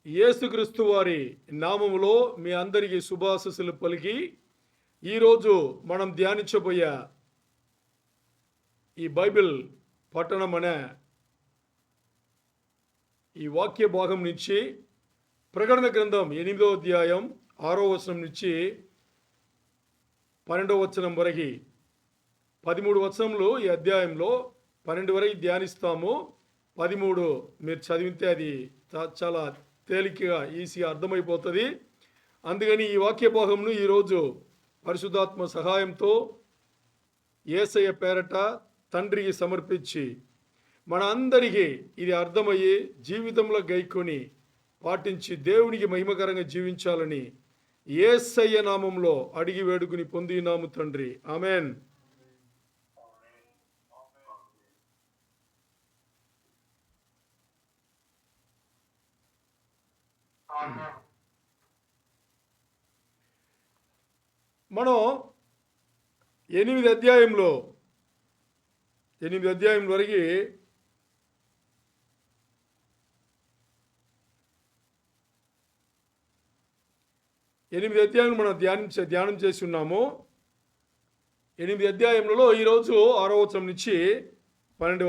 యేసుక్రీస్తు వారి నామములో మీ అందరికీ శుభాశీస్సులు పలికి ఈరోజు మనం ధ్యానించబోయే ఈ బైబిల్ పట్టణం అనే ఈ వాక్య భాగం నుంచి ప్రకటన గ్రంథం 8వ అధ్యాయం 6వ వచనం నుంచి 12వ వచనం వరకు 13 వచనములు ఈ అధ్యాయంలో 12 వరకు ధ్యానిస్తాము. 13 మీరు చదివితే అది చాలా తేలికగా ఈజీగా అర్థమైపోతుంది. అందుకని ఈ వాక్య భాగంను ఈరోజు పరిశుద్ధాత్మ సహాయంతో యేసయ్య పేరట తండ్రికి సమర్పించి మన అందరికీ ఇది అర్థమయ్యి జీవితంలో గైకొని పాటించి దేవునికి మహిమకరంగా జీవించాలని యేసయ్య నామంలో అడిగి వేడుకుని పొందినాము తండ్రి, ఆమెన్. మనం 8 అధ్యాయం వరకు 8 అధ్యాయం మనం ధ్యానం చేసి ఉన్నాము. 8 అధ్యాయంలో ఈరోజు 6వ వచనం నుంచి 12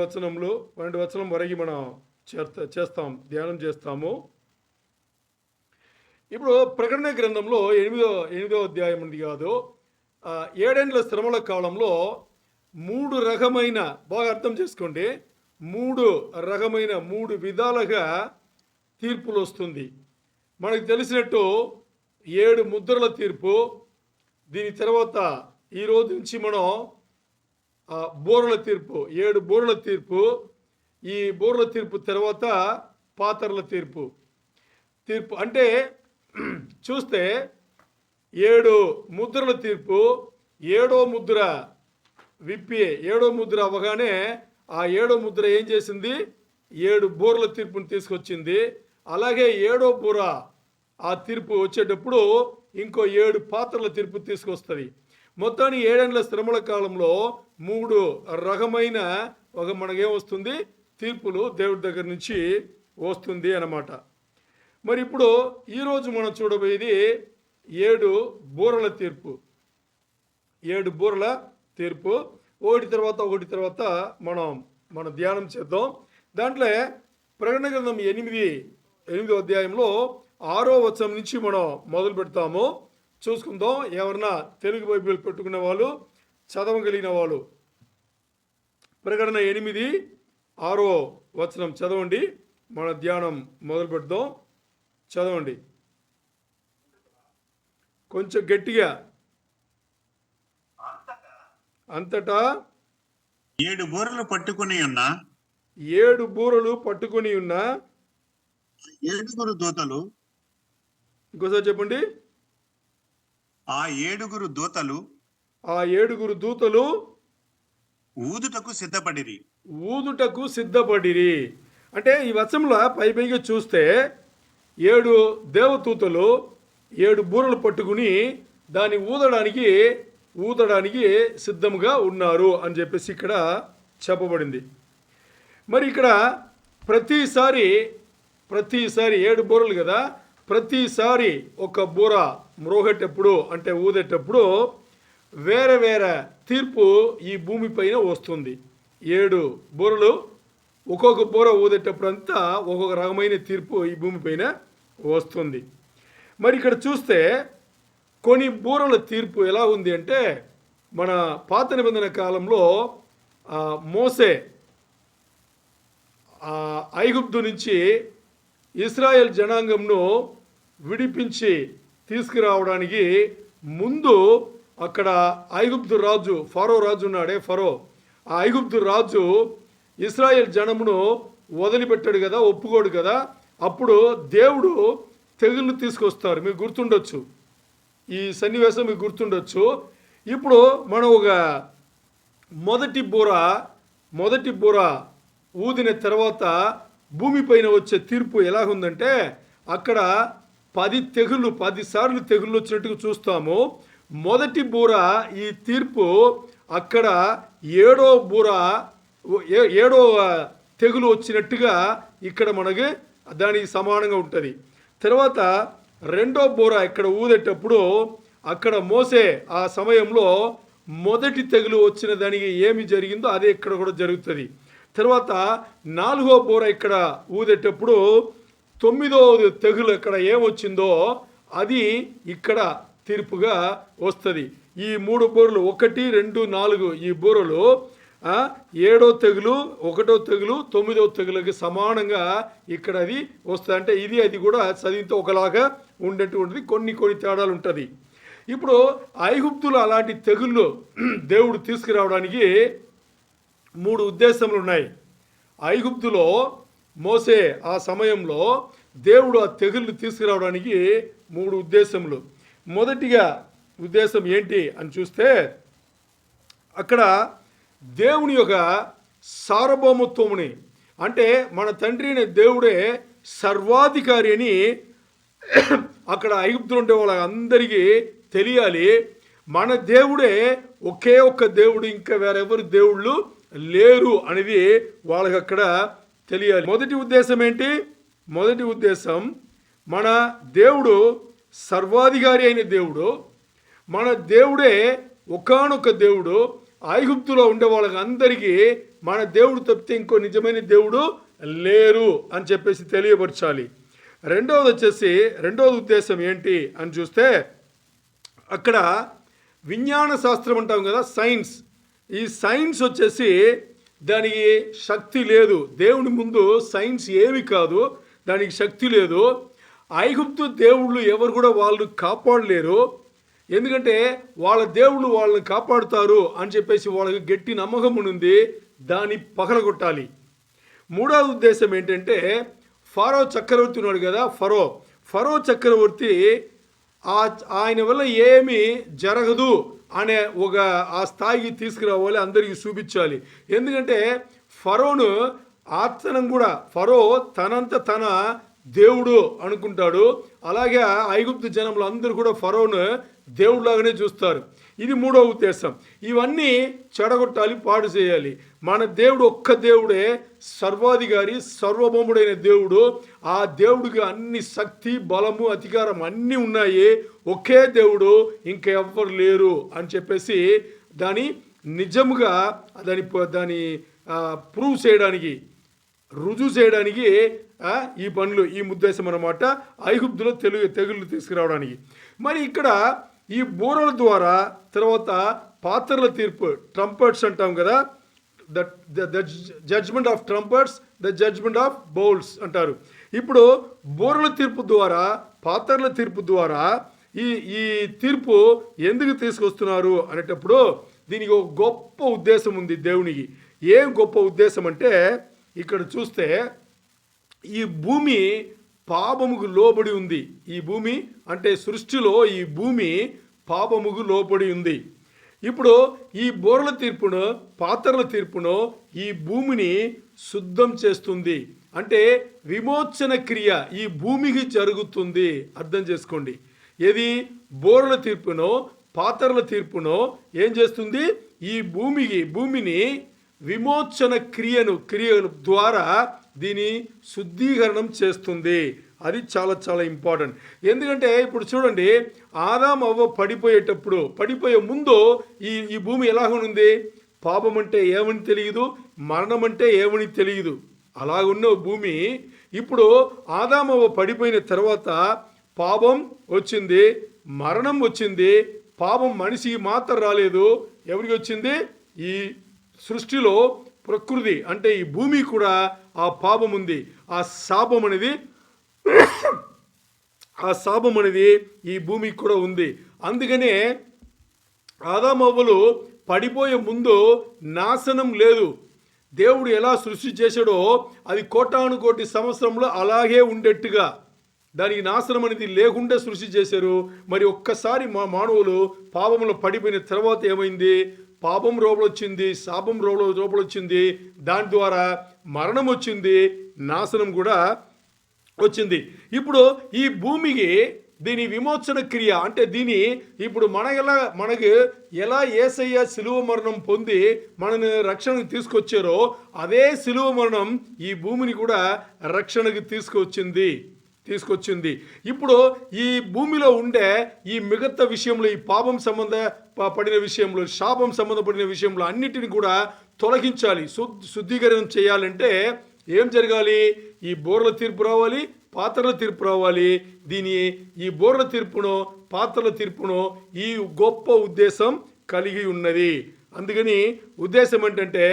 వచనం వరకు మనం ధ్యానం చేస్తాము. ఇప్పుడు ప్రకటన గ్రంథంలో 8వ అధ్యాయం ఉంది కాదు, 7 ఏండ్ల శ్రమల కాలంలో 3 రకమైన, బాగా అర్థం చేసుకోండి, 3 విధాలుగా తీర్పులు వస్తుంది. మనకు తెలిసినట్టు 7 ముద్రల తీర్పు, దీని తర్వాత ఈరోజు నుంచి మనం బోర్ల తీర్పు, 7 బోర్ల తీర్పు, ఈ బోర్ల తీర్పు తర్వాత పాతర్ల తీర్పు అంటే చూస్తే 7 ముద్రల తీర్పు, 7వ ముద్ర విప్పి 7వ ముద్ర అవ్వగానే ఆ 7వ ముద్ర ఏం చేసింది, 7 బోర్ల తీర్పుని తీసుకొచ్చింది. అలాగే 7వ బోర ఆ తీర్పు వచ్చేటప్పుడు ఇంకో 7 పాత్రల తీర్పు తీసుకొస్తుంది. మొత్తాన్ని 7 ఏండ్ల శ్రమల కాలంలో 3 రకమైన మనకేం వస్తుంది, తీర్పులు దేవుడి దగ్గర నుంచి వస్తుంది అన్నమాట. మరి ఇప్పుడు ఈరోజు మనం చూడబోయేది 7 బూరల తీర్పు. 7 బూరల తీర్పు, ఒకటి తర్వాత మనం ధ్యానం చేద్దాం. దాంట్లో ప్రకటన గ్రంథం 8వ అధ్యాయంలో 6వ వచనం నుంచి మనం మొదలు పెడతాము. చూసుకుందాం. ఎవరన్నా తెలుగు బైబిల్ పెట్టుకునే వాళ్ళు, చదవగలిగిన వాళ్ళు ప్రకటన 8 6వ వచనం చదవండి. మన ధ్యానం మొదలు పెడదాం. చదవండి కొంచెం గట్టిగా. అంతటా 7 బూరలు పట్టుకుని ఉన్న 7 దూతలు, ఇంకోసారి చెప్పండి. ఆ 7 దూతలు ఊదుటకు సిద్ధపడిరి. అంటే ఈ వచనంలో పైగా చూస్తే 7 దేవదూతలు 7 బూరలు పట్టుకుని దాన్ని ఊదడానికి సిద్ధంగా ఉన్నారు అని చెప్పేసి ఇక్కడ చెప్పబడింది. మరి ఇక్కడ ప్రతిసారి 7 బూరలు కదా, ప్రతిసారి ఒక బూర మ్రోగేటప్పుడు అంటే ఊదేటప్పుడు వేరే తీర్పు ఈ భూమి పైన వస్తుంది. 7 బూరలు ఒక్కొక్క బూర ఊదేటప్పుడు అంతా ఒక్కొక్క రకమైన తీర్పు ఈ భూమి పైన వస్తుంది. మరి ఇక్కడ చూస్తే కొన్ని బూరల తీర్పు ఎలా ఉంది అంటే, మన పాత నిబంధన కాలంలో మోసే ఐగుప్తు నుంచి ఇశ్రాయేల్ జనాంగంను విడిపించి తీసుకురావడానికి ముందు అక్కడ ఐగుప్తు రాజు, ఫరో రాజు ఉన్నాడే, ఆ ఐగుప్తు రాజు ఇశ్రాయేల్ జనమును వదిలిపెట్టాడు కదా, ఒప్పుకోడు కదా. అప్పుడు దేవుడు తెగుళ్ళు తీసుకొస్తారు. మీకు గుర్తుండొచ్చు, ఈ సన్నివేశం మీకు గుర్తుండొచ్చు. ఇప్పుడు మనం ఒక మొదటి బూర ఊదిన తర్వాత భూమిపైన వచ్చే తీర్పు ఎలా ఉందంటే, అక్కడ 10 సార్లు తెగుళ్ళు వచ్చినట్టుగా చూస్తాము. మొదటి బూర ఈ తీర్పు అక్కడ 7వ తెగులు వచ్చినట్టుగా ఇక్కడ మనకి దానికి సమానంగా ఉంటుంది. తర్వాత రెండో బోర ఇక్కడ ఊదేటప్పుడు అక్కడ మోసే ఆ సమయంలో మొదటి తెగులు వచ్చిన దానికి ఏమి జరిగిందో అదే ఇక్కడ కూడా జరుగుతుంది. తర్వాత నాలుగో బోర ఇక్కడ ఊదేటప్పుడు 9వ తెగులు ఇక్కడ ఏమొచ్చిందో అది ఇక్కడ తీర్పుగా వస్తుంది. ఈ 3 బోరలు 1, 2, 4 ఈ బోరలు 7వ తెగులు, 1వ తెగులు, 9వ తెగులకి సమానంగా ఇక్కడ అది వస్తుంది. అంటే ఇది అది కూడా చదివితే ఒకలాగా ఉండేటువంటిది, కొన్ని తేడాలు ఉంటుంది. ఇప్పుడు ఐగుప్తులు అలాంటి తెగుళ్ళు దేవుడు తీసుకురావడానికి 3 ఉద్దేశములు ఉన్నాయి. ఐగుప్తులో మోసే ఆ సమయంలో దేవుడు ఆ తెగుళ్ళు తీసుకురావడానికి 3 ఉద్దేశములు. మొదటిగా ఉద్దేశం ఏంటి అని చూస్తే అక్కడ దేవుని యొక్క సార్వభౌమత్వముని, అంటే మన తండ్రి అయిన దేవుడే సర్వాధికారి అని అక్కడ ఐగుప్తులు ఉండే వాళ్ళందరికీ తెలియాలి. మన దేవుడే ఒకే ఒక్క దేవుడు, ఇంకా వేరెవరు దేవుళ్ళు లేరు అనేది వాళ్ళకి అక్కడ తెలియాలి. మొదటి ఉద్దేశం ఏంటి? మొదటి ఉద్దేశం మన దేవుడు సర్వాధికారి అయిన దేవుడు, మన దేవుడే ఒకానొక దేవుడు. ఐగుప్తులో ఉండే వాళ్ళకి అందరికీ మన దేవుడు తప్పితే ఇంకో నిజమైన దేవుడు లేరు అని చెప్పేసి తెలియపరచాలి. రెండవది ఉద్దేశం ఏంటి అని చూస్తే అక్కడ విజ్ఞాన శాస్త్రం అంటాం కదా, సైన్స్. ఈ సైన్స్ వచ్చేసి దానికి శక్తి లేదు. దేవుని ముందు సైన్స్ ఏమి కాదు, దానికి శక్తి లేదు. ఐగుప్తు దేవుళ్ళు ఎవరు కూడా వాళ్ళు కాపాడలేరు. ఎందుకంటే వాళ్ళ దేవుళ్ళు వాళ్ళని కాపాడుతారు అని చెప్పేసి వాళ్ళకి గట్టి నమ్మకం ఉంది. దాన్ని పగలగొట్టాలి. మూడవ ఉద్దేశం ఏంటంటే ఫరో చక్రవర్తి ఉన్నాడు కదా, ఫరో చక్రవర్తి ఆయన వల్ల ఏమీ జరగదు అనే ఒక ఆ స్థాయికి తీసుకురావాలి, అందరికీ చూపించాలి. ఎందుకంటే ఫరోను ఆతనం కూడా, ఫరో తనంత తన దేవుడు అనుకుంటాడు. అలాగే ఐగుప్తు జనంలో అందరూ కూడా ఫరోను దేవుడిలాగానే చూస్తారు. ఇది మూడవ ఉద్దేశం. ఇవన్నీ చెడగొట్టాలి, పాడు చేయాలి. మన దేవుడు ఒక్క దేవుడే సర్వాధికారి, సర్వభౌముడైన దేవుడు. ఆ దేవుడికి అన్ని శక్తి, బలము, అధికారం అన్నీ ఉన్నాయి. ఒకే దేవుడు, ఇంకెవ్వరు లేరు అని చెప్పేసి దాని నిజముగా దాని ప్రూవ్ చేయడానికి, రుజువు చేయడానికి ఈ పనులు, ఈ ఉద్దేశం అన్నమాట, ఐగుప్తులో తెగుళ్ళు తీసుకురావడానికి. మరి ఇక్కడ ఈ బూరల ద్వారా తర్వాత పాత్రల తీర్పు, ట్రంపట్స్ అంటాం కదా, the judgement of trumpets, the judgement of bowls అంటారు. ఇప్పుడు బూరల తీర్పు ద్వారా, పాత్రల తీర్పు ద్వారా ఈ తీర్పు ఎందుకు తీసుకొస్తున్నారు అనేటప్పుడు దీనికి ఒక గొప్ప ఉద్దేశం ఉంది దేవునికి. ఏం గొప్ప ఉద్దేశం అంటే ఇక్కడ చూస్తే ఈ భూమి పాపముకు లోబడి ఉంది. ఈ భూమి అంటే సృష్టిలో ఈ భూమి పాపముకు లోబడి ఉంది. ఇప్పుడు ఈ బోర్ల తీర్పును, పాత్రల తీర్పును ఈ భూమిని శుద్ధం చేస్తుంది. అంటే విమోచన క్రియ ఈ భూమికి జరుగుతుంది. అర్థం చేసుకోండి. ఏది బోర్ల తీర్పునో పాత్రల తీర్పునో ఏం చేస్తుంది? ఈ భూమిని విమోచన క్రియల ద్వారా దీని శుద్ధీకరణం చేస్తుంది. అది చాలా చాలా ఇంపార్టెంట్. ఎందుకంటే ఇప్పుడు చూడండి, ఆదాము అవ్వ పడిపోయే ముందు ఈ భూమి ఎలాగుంది? పాపం అంటే ఏమని తెలియదు, మరణం అంటే ఏమని తెలియదు. అలాగున్న భూమి ఇప్పుడు ఆదాము అవ్వ పడిపోయిన తర్వాత పాపం వచ్చింది, మరణం వచ్చింది. పాపం మనిషికి మాత్రం రాలేదు. ఎవరికి వచ్చింది? ఈ సృష్టిలో ప్రకృతి అంటే ఈ భూమి కూడా ఆ పాపం ఉంది. ఆ శాపం అనేది ఈ భూమికి కూడా ఉంది. అందుకనే ఆదామవ్వలు పడిపోయే ముందు నాశనం లేదు. దేవుడు ఎలా సృష్టి చేశాడో అది కోటానుకోటి సంవత్సరంలో అలాగే ఉండేట్టుగా దానికి నాశనం అనేది లేకుండా సృష్టి చేశారు. మరి ఒక్కసారి మానవులు పాపంలో పడిపోయిన తర్వాత ఏమైంది? పాపం రోపలొచ్చింది, శాపం రోపలొచ్చింది. దాని ద్వారా మరణం వచ్చింది, నాశనం కూడా వచ్చింది. ఇప్పుడు ఈ భూమికి దీని విమోచన క్రియ అంటే దీని ఇప్పుడు మనకి ఎలా యేసయ్య శిలువ మరణం పొంది మనని రక్షణకు తీసుకొచ్చారో అదే శిలువ మరణం ఈ భూమిని కూడా రక్షణకు తీసుకొచ్చింది. తీసుకొచ్చింది. ఇప్పుడు ఈ భూమిలో ఉండే ఈ మిగతా విషయంలో, ఈ పాపం పడిన విషయంలో, శాపం సంబంధపడిన విషయంలో అన్నిటిని కూడా తొలగించాలి. శుద్ధీకరణ చేయాలంటే ఏం జరగాలి? ఈ బోర్ల తీర్పు రావాలి, పాత్రల తీర్పు రావాలి. ఈ బోర్ల తీర్పును, పాత్రల తీర్పును ఈ గొప్ప ఉద్దేశం కలిగి ఉన్నది. అందుకని ఉద్దేశం ఏంటంటే,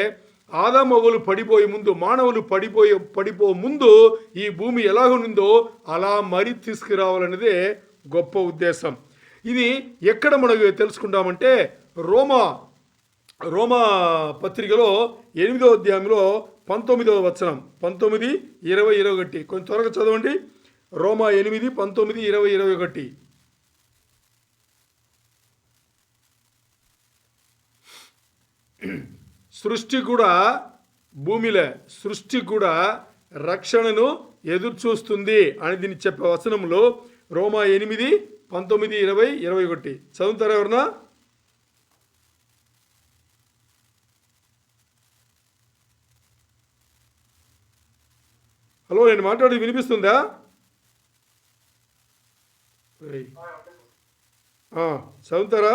ఆదామవ్వలు పడిపోయే ముందు, మానవులు పడిపో ముందు ఈ భూమి ఎలాగుందో అలా మరి తీసుకురావాలనేదే గొప్ప ఉద్దేశం. ఇది ఎక్కడ మనకు తెలుసుకుంటామంటే రోమా పత్రికలో 8వ అధ్యాయంలో 19వ వచనం, 19, 20, 21. కొంచెం త్వరగా చదవండి. రోమా 8, 19, 20, 21. సృష్టి కూడా రక్షణను ఎదురు చూస్తుంది అని దీన్ని చెప్పే వచనంలో రోమా 8, 19, 20, 21 చదువుతారా ఎవరన్నా? హలో, నేను మాట్లాడేది వినిపిస్తుందా? చదువుతారా?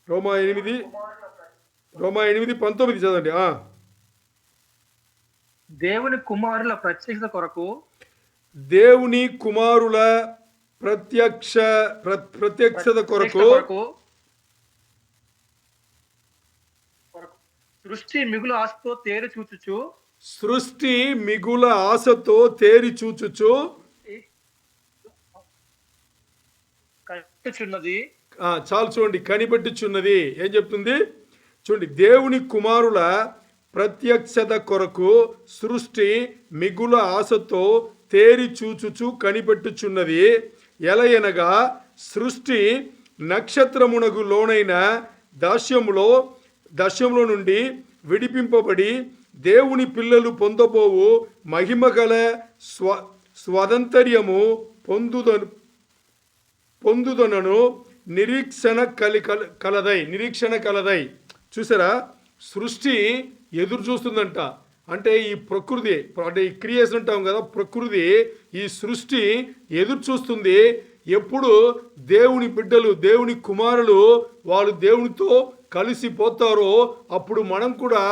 రోమా 8, 19 చదవండి. దేవుని కుమారుల ప్రత్యక్షత కొరకు, దేవుని కుమారుల ప్రత్యక్షత కొరకు సృష్టి మిగులు ఆశతో తేరి చూచుచు కనిపెట్టుచున్నది. చాలు చూడండి, కనిపెట్టుచున్నది ఏం చెప్తుంది చూడండి. దేవుని కుమారుల ప్రత్యక్షత కొరకు సృష్టి మిగుల ఆశతో తేరి చూచుచు కనిపెట్టుచున్నది. ఎలయనగా సృష్టి నక్షత్రమునకు లోనైన దాస్యములో నుండి విడిపింపబడి దేవుని పిల్లలు పొందబోవు మహిమగల స్వాతంత్ర్యము పొందుదనను నిరీక్షణ కలదై. చూసారా, సృష్టి ఎదురు చూస్తుందంట. అంటే ఈ ప్రకృతి, అంటే ఈ క్రియేషన్ అంటాం కదా, ప్రకృతి, ఈ సృష్టి ఎదురు చూస్తుంది. ఎప్పుడు దేవుని బిడ్డలు, దేవుని కుమారులు వాళ్ళు దేవునితో కలిసిపోతారో అప్పుడు మనం కూడా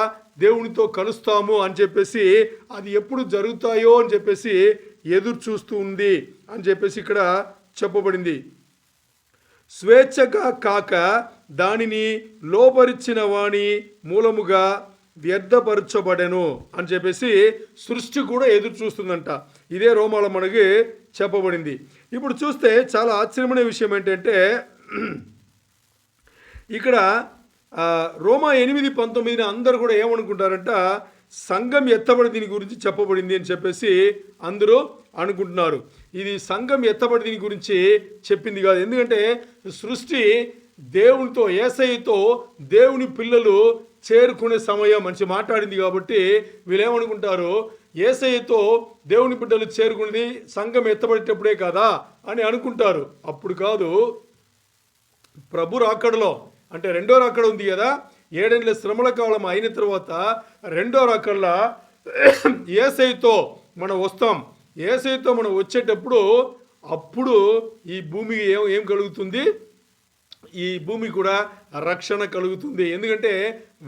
దేవునితో కలుస్తాము అని చెప్పేసి, అది ఎప్పుడు జరుగుతాయో అని చెప్పేసి ఎదురు చూస్తూ ఉంది అని చెప్పేసి ఇక్కడ చెప్పబడింది. స్వేచ్ఛగా కాక దానిని లోపరిచిన వాణి మూలముగా వ్యర్థపరచబడెను అని చెప్పేసి సృష్టి కూడా ఎదురు చూస్తుందంట. ఇదే రోమాలో మనకి చెప్పబడింది. ఇప్పుడు చూస్తే చాలా ఆశ్చర్యమైన విషయం ఏంటంటే, ఇక్కడ రోమా 8, 19 అందరూ కూడా ఏమనుకుంటారంట, సంఘం ఎత్తబడి దీని గురించి చెప్పబడింది అని చెప్పేసి అందరూ అనుకుంటున్నారు. ఇది సంఘం ఎత్తబడి దీని గురించి చెప్పింది కాదు. ఎందుకంటే సృష్టి దేవునితో, యేసయ్యతో దేవుని పిల్లలు చేరుకునే సమయం మంచి మాట్లాడింది కాబట్టి వీళ్ళేమనుకుంటారు, యేసయ్యతో దేవుని బిడ్డలు చేరుకునేది సంఘం ఎత్తబడేటప్పుడే కదా అని అనుకుంటారు. అప్పుడు కాదు, ప్రభు రాకడలో, అంటే రెండో రాకడ ఉంది కదా, 7 ఏళ్ల శ్రమల కాలం అయిన తర్వాత రెండో రాకడలో యేసయ్యతో మనం వస్తాం. యేసయ్యతో మనం వచ్చేటప్పుడు అప్పుడు ఈ భూమికి ఏం కలుగుతుంది? ఈ భూమి కూడా రక్షణ కలుగుతుంది. ఎందుకంటే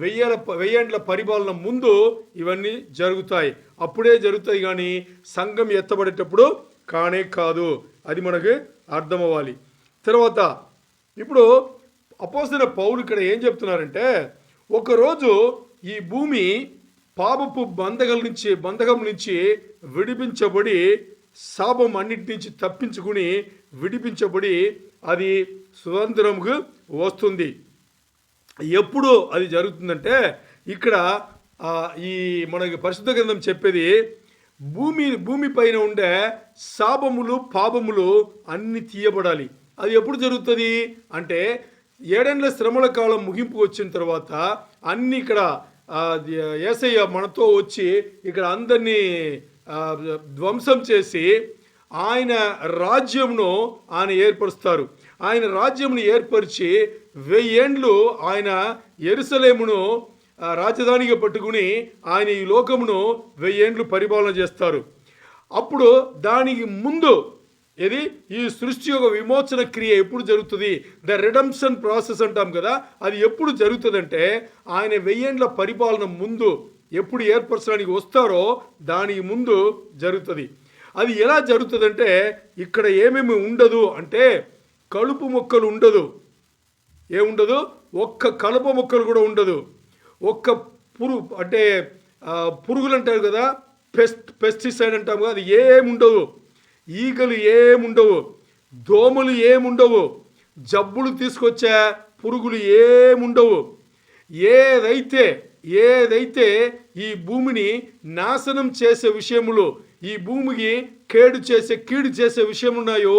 1000 ఏండ్ల పరిపాలన ముందు ఇవన్నీ జరుగుతాయి. అప్పుడే జరుగుతాయి, కానీ సంఘం ఎత్తబడేటప్పుడు కానే కాదు. అది మనకు అర్థం అవ్వాలి. తర్వాత ఇప్పుడు అపోస్తలుడైన పౌలు ఇక్కడ ఏం చెప్తున్నారంటే, ఒకరోజు ఈ భూమి పాపపు బంధకం నుంచి విడిపించబడి, శాపం అన్నిటి నుంచి తప్పించుకుని విడిపించబడి అది స్వతంత్రంకు వస్తుంది. ఎప్పుడు అది జరుగుతుందంటే, ఇక్కడ ఈ మనకి పరిశుద్ధ గ్రంథం చెప్పేది, భూమి పైన ఉండే శాపములు, పాపములు అన్ని తీయబడాలి. అది ఎప్పుడు జరుగుతుంది అంటే, 7 ఏళ్ల శ్రమల కాలం ముగింపు వచ్చిన తర్వాత అన్ని ఇక్కడ యేసయ్య మనతో వచ్చి ఇక్కడ అందరినీ ధ్వంసం చేసి ఆయన రాజ్యంను ఆయన ఏర్పరుస్తారు. ఆయన రాజ్యంను ఏర్పరిచి 1000 ఏండ్లు ఆయన యెరూషలేమును రాజధానిగా పట్టుకుని ఆయన ఈ లోకమును 1000 ఏండ్లు పరిపాలన చేస్తారు. అప్పుడు దానికి ముందు ఇది ఈ సృష్టి యొక్క విమోచన క్రియ ఎప్పుడు జరుగుతుంది, ద రిడమ్షన్ ప్రాసెస్ అంటాం కదా, అది ఎప్పుడు జరుగుతుందంటే ఆయన 1000 ఏండ్ల పరిపాలన ముందు ఎప్పుడు ఏర్పరచడానికి వస్తారో దానికి ముందు జరుగుతుంది. అది ఎలా జరుగుతుందంటే ఇక్కడ ఏమేమి ఉండదు అంటే కలుపు మొక్కలు ఉండదు, ఏముండదు, ఒక్క కలుపు మొక్కలు కూడా ఉండదు, ఒక్క అంటే పురుగులు అంటారు కదా, పెస్టిసైడ్ అంటాం కదా, అది ఏముండదు, ఈగలు ఏముండవు, దోమలు ఏముండవు, జబ్బులు తీసుకొచ్చే పురుగులు ఏముండవు. ఏదైతే ఈ భూమిని నాశనం చేసే విషయములు, ఈ భూమికి కీడు చేసే విషయం ఉన్నాయో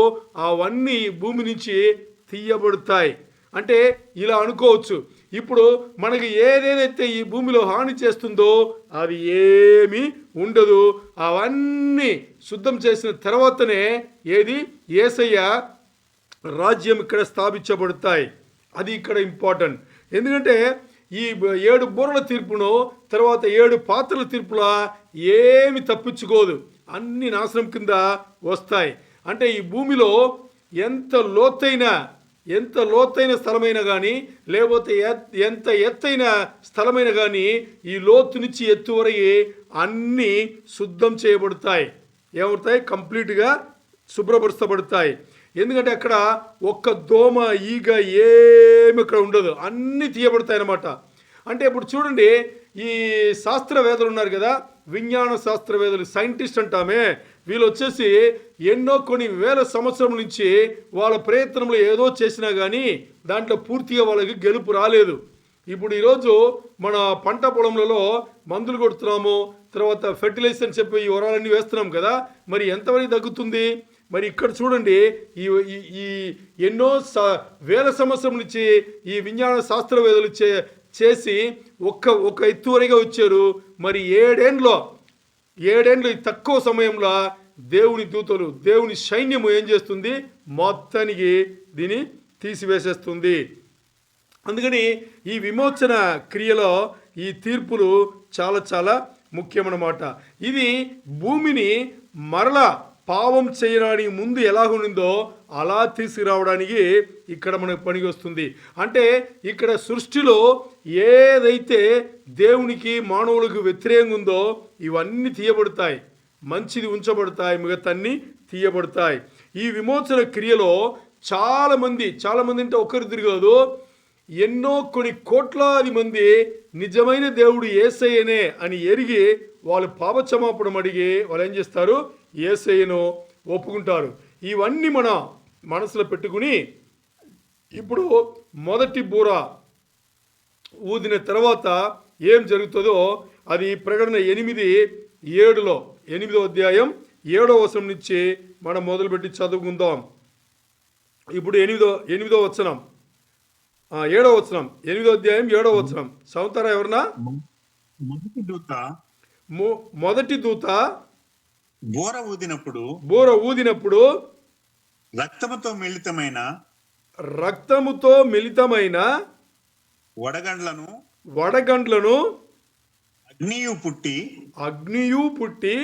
అవన్నీ భూమి నుంచి తీయబడతాయి. అంటే ఇలా అనుకోవచ్చు, ఇప్పుడు మనకి ఏదేదైతే ఈ భూమిలో హాని చేస్తుందో అది ఏమీ ఉండదు, అవన్నీ శుద్ధం చేసిన తర్వాతనే ఏది యేసయ్య రాజ్యం ఇక్కడ స్థాపించబడతాయి. అది ఇక్కడ ఇంపార్టెంట్. ఎందుకంటే ఈ 7 బూరల తీర్పును తర్వాత 7 పాత్రల తీర్పుల ఏమి తప్పించుకోదు, అన్ని నాశనం కింద వస్తాయి. అంటే ఈ భూమిలో ఎంత లోతైన స్థలమైనా కానీ లేకపోతే ఎంత ఎత్తైన స్థలమైన కానీ ఈ లోతు నుంచి ఎత్తు వరకు అన్నీ శుద్ధం చేయబడతాయి, ఏమవుతాయి, కంప్లీట్గా శుభ్రపరచబడతాయి. ఎందుకంటే అక్కడ ఒక్క దోమ ఈగ ఏమి ఇక్కడ ఉండదు, అన్నీ తీయబడతాయి అన్నమాట. అంటే ఇప్పుడు చూడండి, ఈ శాస్త్రవేత్తలు ఉన్నారు కదా, విజ్ఞాన శాస్త్రవేత్తలు, సైంటిస్ట్ అంటామే, వీళ్ళు వచ్చేసి కొన్ని వేల సంవత్సరం నుంచి వాళ్ళ ప్రయత్నంలో ఏదో చేసినా కానీ దాంట్లో పూర్తిగా వాళ్ళకి గెలుపు రాలేదు. ఇప్పుడు ఈరోజు మన పంట పొలంలో మందులు కొడుతున్నాము, తర్వాత ఫెర్టిలైజర్ అని చెప్పి ఈ వరాలన్నీ వేస్తున్నాం కదా, మరి ఎంతవరకు తగ్గుతుంది? మరి ఇక్కడ చూడండి, ఈ ఎన్నో వేల సంవత్సరం నుంచి ఈ విజ్ఞాన శాస్త్రవేత్తలు చేసి ఒక ఎత్తువరగా వచ్చారు. మరి 7 ఏండ్లు తక్కువ సమయంలో దేవుని దూతలు, దేవుని సైన్యము ఏం చేస్తుంది, మొత్తానికి దీన్ని తీసివేసేస్తుంది. అందుకని ఈ విమోచన క్రియలో ఈ తీర్పులు చాలా చాలా ముఖ్యమన్నమాట. ఇది భూమిని మరలా పాపం చేయడానికి ముందు ఎలాగుండిందో అలా తీసుకురావడానికి ఇక్కడ మనకు పనికి వస్తుంది. అంటే ఇక్కడ సృష్టిలో ఏదైతే దేవునికి మానవులకు వ్యతిరేకంగా ఉందో ఇవన్నీ తీయబడతాయి, మంచిది ఉంచబడతాయి, మిగతాన్ని తీయబడతాయి. ఈ విమోచన క్రియలో చాలామంది అంటే ఒకరిద్దరు కాదు, కొన్ని కోట్లాది మంది నిజమైన దేవుడు యేసయ్యనే అని ఎరిగి వాళ్ళు పాపక్షమాపణం అడిగి వాళ్ళు ఏం చేస్తారు, యేసయ్యను ఒప్పుకుంటారు. ఇవన్నీ మన మనసులో పెట్టుకుని ఇప్పుడు మొదటి బూర ఊదిన తర్వాత ఏం జరుగుతుందో అది ప్రకటన 8:7 8వ అధ్యాయం 7వ వచనం నుంచి మనం మొదలుపెట్టి చదువుకుందాం. ఇప్పుడు 8వ వచనం 7వ వచనం 8వ అధ్యాయం 7వ వచనం చదువుతారా ఎవరన్నా? మొదటి దూత బూర ఊదినప్పుడు రక్తముతో మిళితమైన వడగండ్లను అగ్నియు పుట్టి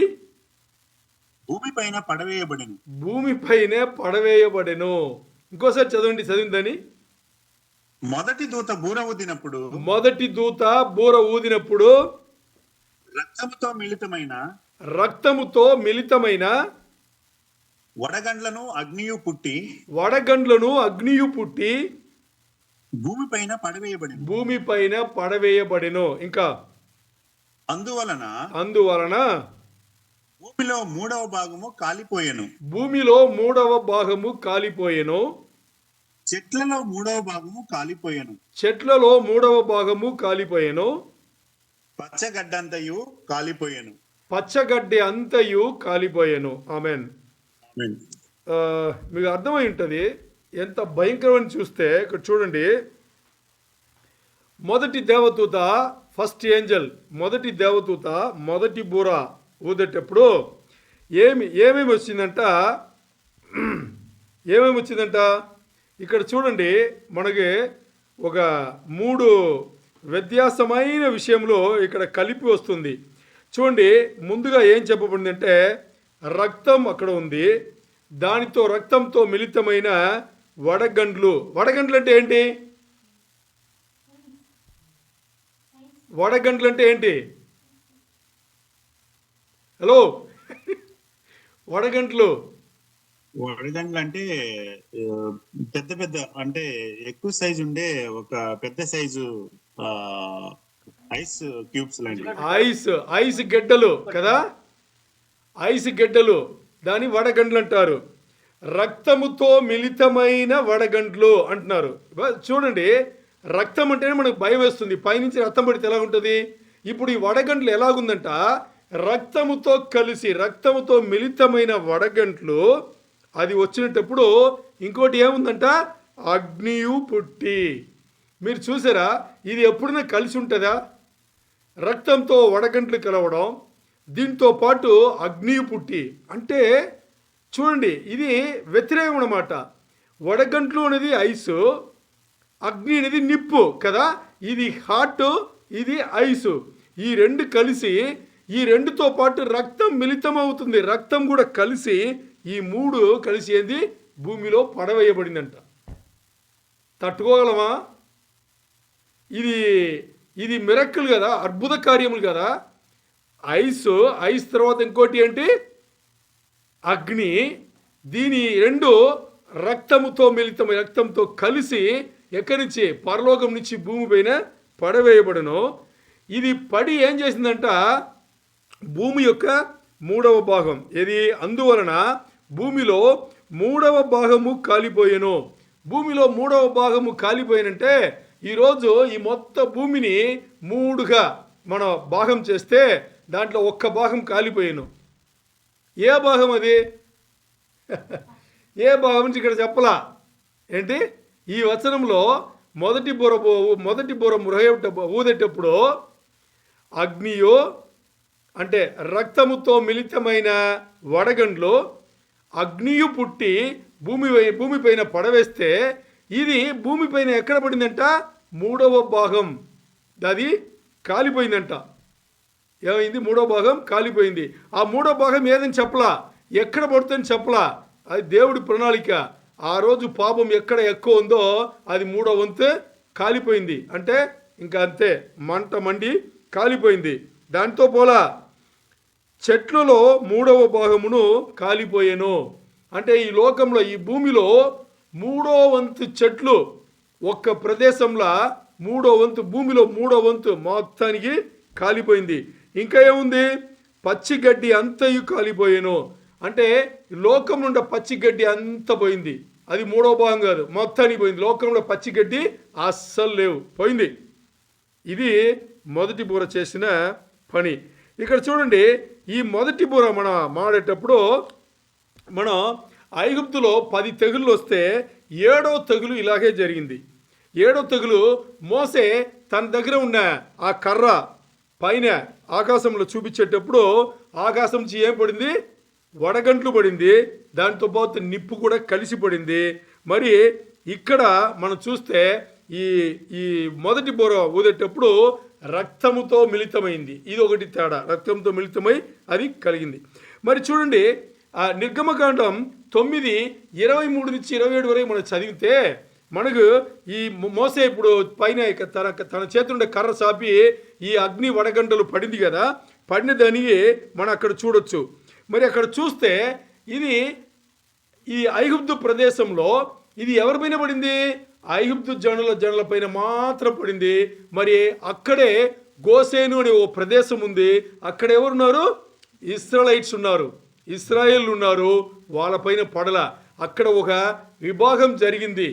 భూమిపైన పడవేయబడెను. ఇంకోసారి చదివిందని. మొదటి దూత బూర ఊదినప్పుడు రక్తముతో మిళితమైన వడగండ్లను అగ్నియు పుట్టి భూమిపైన పడవేయబడెను. ఇంకా అందువలన భూమిలో 3వ భాగము కాలిపోయెను. చెట్లలో 3వ భాగము కాలిపోయెను. పచ్చగడ్డి అంతయు కాలిపోయెను. ఆమేన్. మీకు అర్థమై ఉంటుంది ఎంత భయంకరమని చూస్తే. ఇక్కడ చూడండి, మొదటి దేవదూత, ఫస్ట్ ఏంజల్, మొదటి దేవదూత మొదటి బూర ఊదేటప్పుడు ఏమేమి వచ్చిందంట ఇక్కడ చూడండి. మనకి ఒక 3 వ్యత్యాసమైన విషయంలో ఇక్కడ కలిపి వస్తుంది. చూడండి, ముందుగా ఏం చెప్పబడిందంటే రక్తం అక్కడ ఉంది, దానితో రక్తంతో మిళితమైన వడగండ్లు. వడగండ్లు అంటే ఏంటి? వడగండ్లు అంటే ఏంటి? హలో వడగండ్లు వడగండ్లు అంటే పెద్ద పెద్ద అంటే ఎక్కువ సైజు ఉండే ఒక పెద్ద సైజు ఐస్ క్యూబ్స్ లాంటివి. ఐస్ గడ్డలు కదా, ఐస్ గడ్డలు, దాని వడగండ్లు అంటారు. రక్తముతో మిళితమైన వడగండ్లు అంటున్నారు. చూడండి, రక్తం అంటేనే మనకు భయం వేస్తుంది. పైనుంచి రక్తం పడితే ఎలా ఉంటుంది? ఇప్పుడు ఈ వడగండ్లు ఎలాగుందంట, రక్తముతో కలిసి రక్తముతో మిళితమైన వడగండ్లు అది వచ్చినప్పుడు ఇంకోటి ఏముందంట, అగ్నియు పుట్టి. మీరు చూసారా, ఇది ఎప్పుడైనా కలిసి ఉంటుందా? రక్తంతో వడగండ్లు కలవడం, దీంతో పాటు అగ్నియు పుట్టి అంటే చూడండి, ఇది వ్యతిరేకం అన్నమాట. వడగంట్లు అనేది ఐసు, అగ్ని అనేది నిప్పు కదా. ఇది హాట్, ఇది ఐసు. ఈ రెండు కలిసి, ఈ రెండుతో పాటు రక్తం మిళితం అవుతుంది. రక్తం కూడా కలిసి, ఈ మూడు కలిసి ఏంది, భూమిలో పడవేయబడిందంట. తట్టుకోగలమా? ఇది మిరక్కులు కదా, అద్భుత కార్యములు కదా. ఐస్ తర్వాత ఇంకోటి ఏంటి, అగ్ని. దీని రెండు రక్తముతో మిళితమై రక్తంతో కలిసి ఎక్కడి నుంచి, పరలోకం నుంచి భూమి పైన పడవేయబడను. ఇది పడి ఏం చేసిందంట, భూమి యొక్క 3వ భాగం ఇది. అందువలన భూమిలో 3వ భాగము కాలిపోయెను. భూమిలో 3వ భాగము కాలిపోయినంటే ఈరోజు ఈ మొత్తం భూమిని 3గా మనం భాగం చేస్తే దాంట్లో 1 భాగం కాలిపోయాను. ఏ భాగం అది? ఏ భాగం నుంచి ఇక్కడ చెప్పలా ఏంటి? ఈ వచనంలో మొదటి బుర్ర ఊదేటప్పుడు అగ్నియో అంటే రక్తముతో మిళితమైన వడగండ్లు, అగ్నియు పుట్టి భూమిపైన పడవేస్తే ఇది భూమిపైన ఎక్కడ పడిందంట, 3వ భాగం అది కాలిపోయిందంట. ఏమైంది? 3వ భాగం కాలిపోయింది. ఆ 3వ భాగం ఏదని చెప్పలా, ఎక్కడ పడుతుందని చెప్పలా. అది దేవుడి ప్రణాళిక. ఆ రోజు పాపం ఎక్కడ ఎక్కువ ఉందో అది 3వ వంతు కాలిపోయింది. అంటే ఇంకా అంతే, మంట మండి కాలిపోయింది. దాంతో పోలా చెట్లలో 3వ భాగమును కాలిపోయాను. అంటే ఈ లోకంలో, ఈ భూమిలో 3వ వంతు చెట్లు ఒక్క ప్రదేశంలో 3వ వంతు, భూమిలో 3వ వంతు మొత్తానికి కాలిపోయింది. ఇంకా ఏముంది? పచ్చి గడ్డి అంతయు కాలిపోయాను. అంటే లోకం నుండి పచ్చి గడ్డి అంత పోయింది. అది 3వ భాగం కాదు, మొత్తానికి పోయింది. లోకంలో పచ్చి గడ్డి అస్సలు లేవు, పోయింది. ఇది మొదటి బూర చేసిన పని. ఇక్కడ చూడండి, ఈ మొదటి బూర మనం మాడేటప్పుడు మనం ఐగుప్తులో 10 తెగుళ్ళు వస్తే 7వ తెగులు ఇలాగే జరిగింది. 7వ తెగులు మోసే తన దగ్గర ఉన్న ఆ కర్ర పైన ఆకాశంలో చూపించేటప్పుడు ఆకాశం నుంచి ఏం పడింది? వడగంట్లు పడింది. దాంతో పాటు నిప్పు కూడా కలిసి పడింది. మరి ఇక్కడ మనం చూస్తే ఈ మొదటి బోర ఊదేటప్పుడు రక్తముతో మిళితమైంది. ఇది ఒకటి తేడా, రక్తంతో మిళితమై అది కలిగింది. మరి చూడండి, ఆ నిర్గమకాండం 9:23 నుంచి 27 వరకు మనం చదివితే మనకు ఈ మోసే ఇప్పుడు పైన తన చేతుండే కర్ర సాపి ఈ అగ్ని వడగంటలు పడింది కదా, పడిన దానికి మనం అక్కడ చూడొచ్చు. మరి అక్కడ చూస్తే ఇది ఈ ఐగుప్తు ప్రదేశంలో ఇది ఎవరిపైన పడింది? ఐగుప్తు జనుల పైన మాత్రం పడింది. మరి అక్కడే గోసేను అనే ఓ ప్రదేశం ఉంది. అక్కడ ఎవరున్నారు? ఇశ్రాయేలీయులు ఉన్నారు, ఇశ్రాయేలు ఉన్నారు. వాళ్ళపైన పడల. అక్కడ ఒక విభాగం జరిగింది.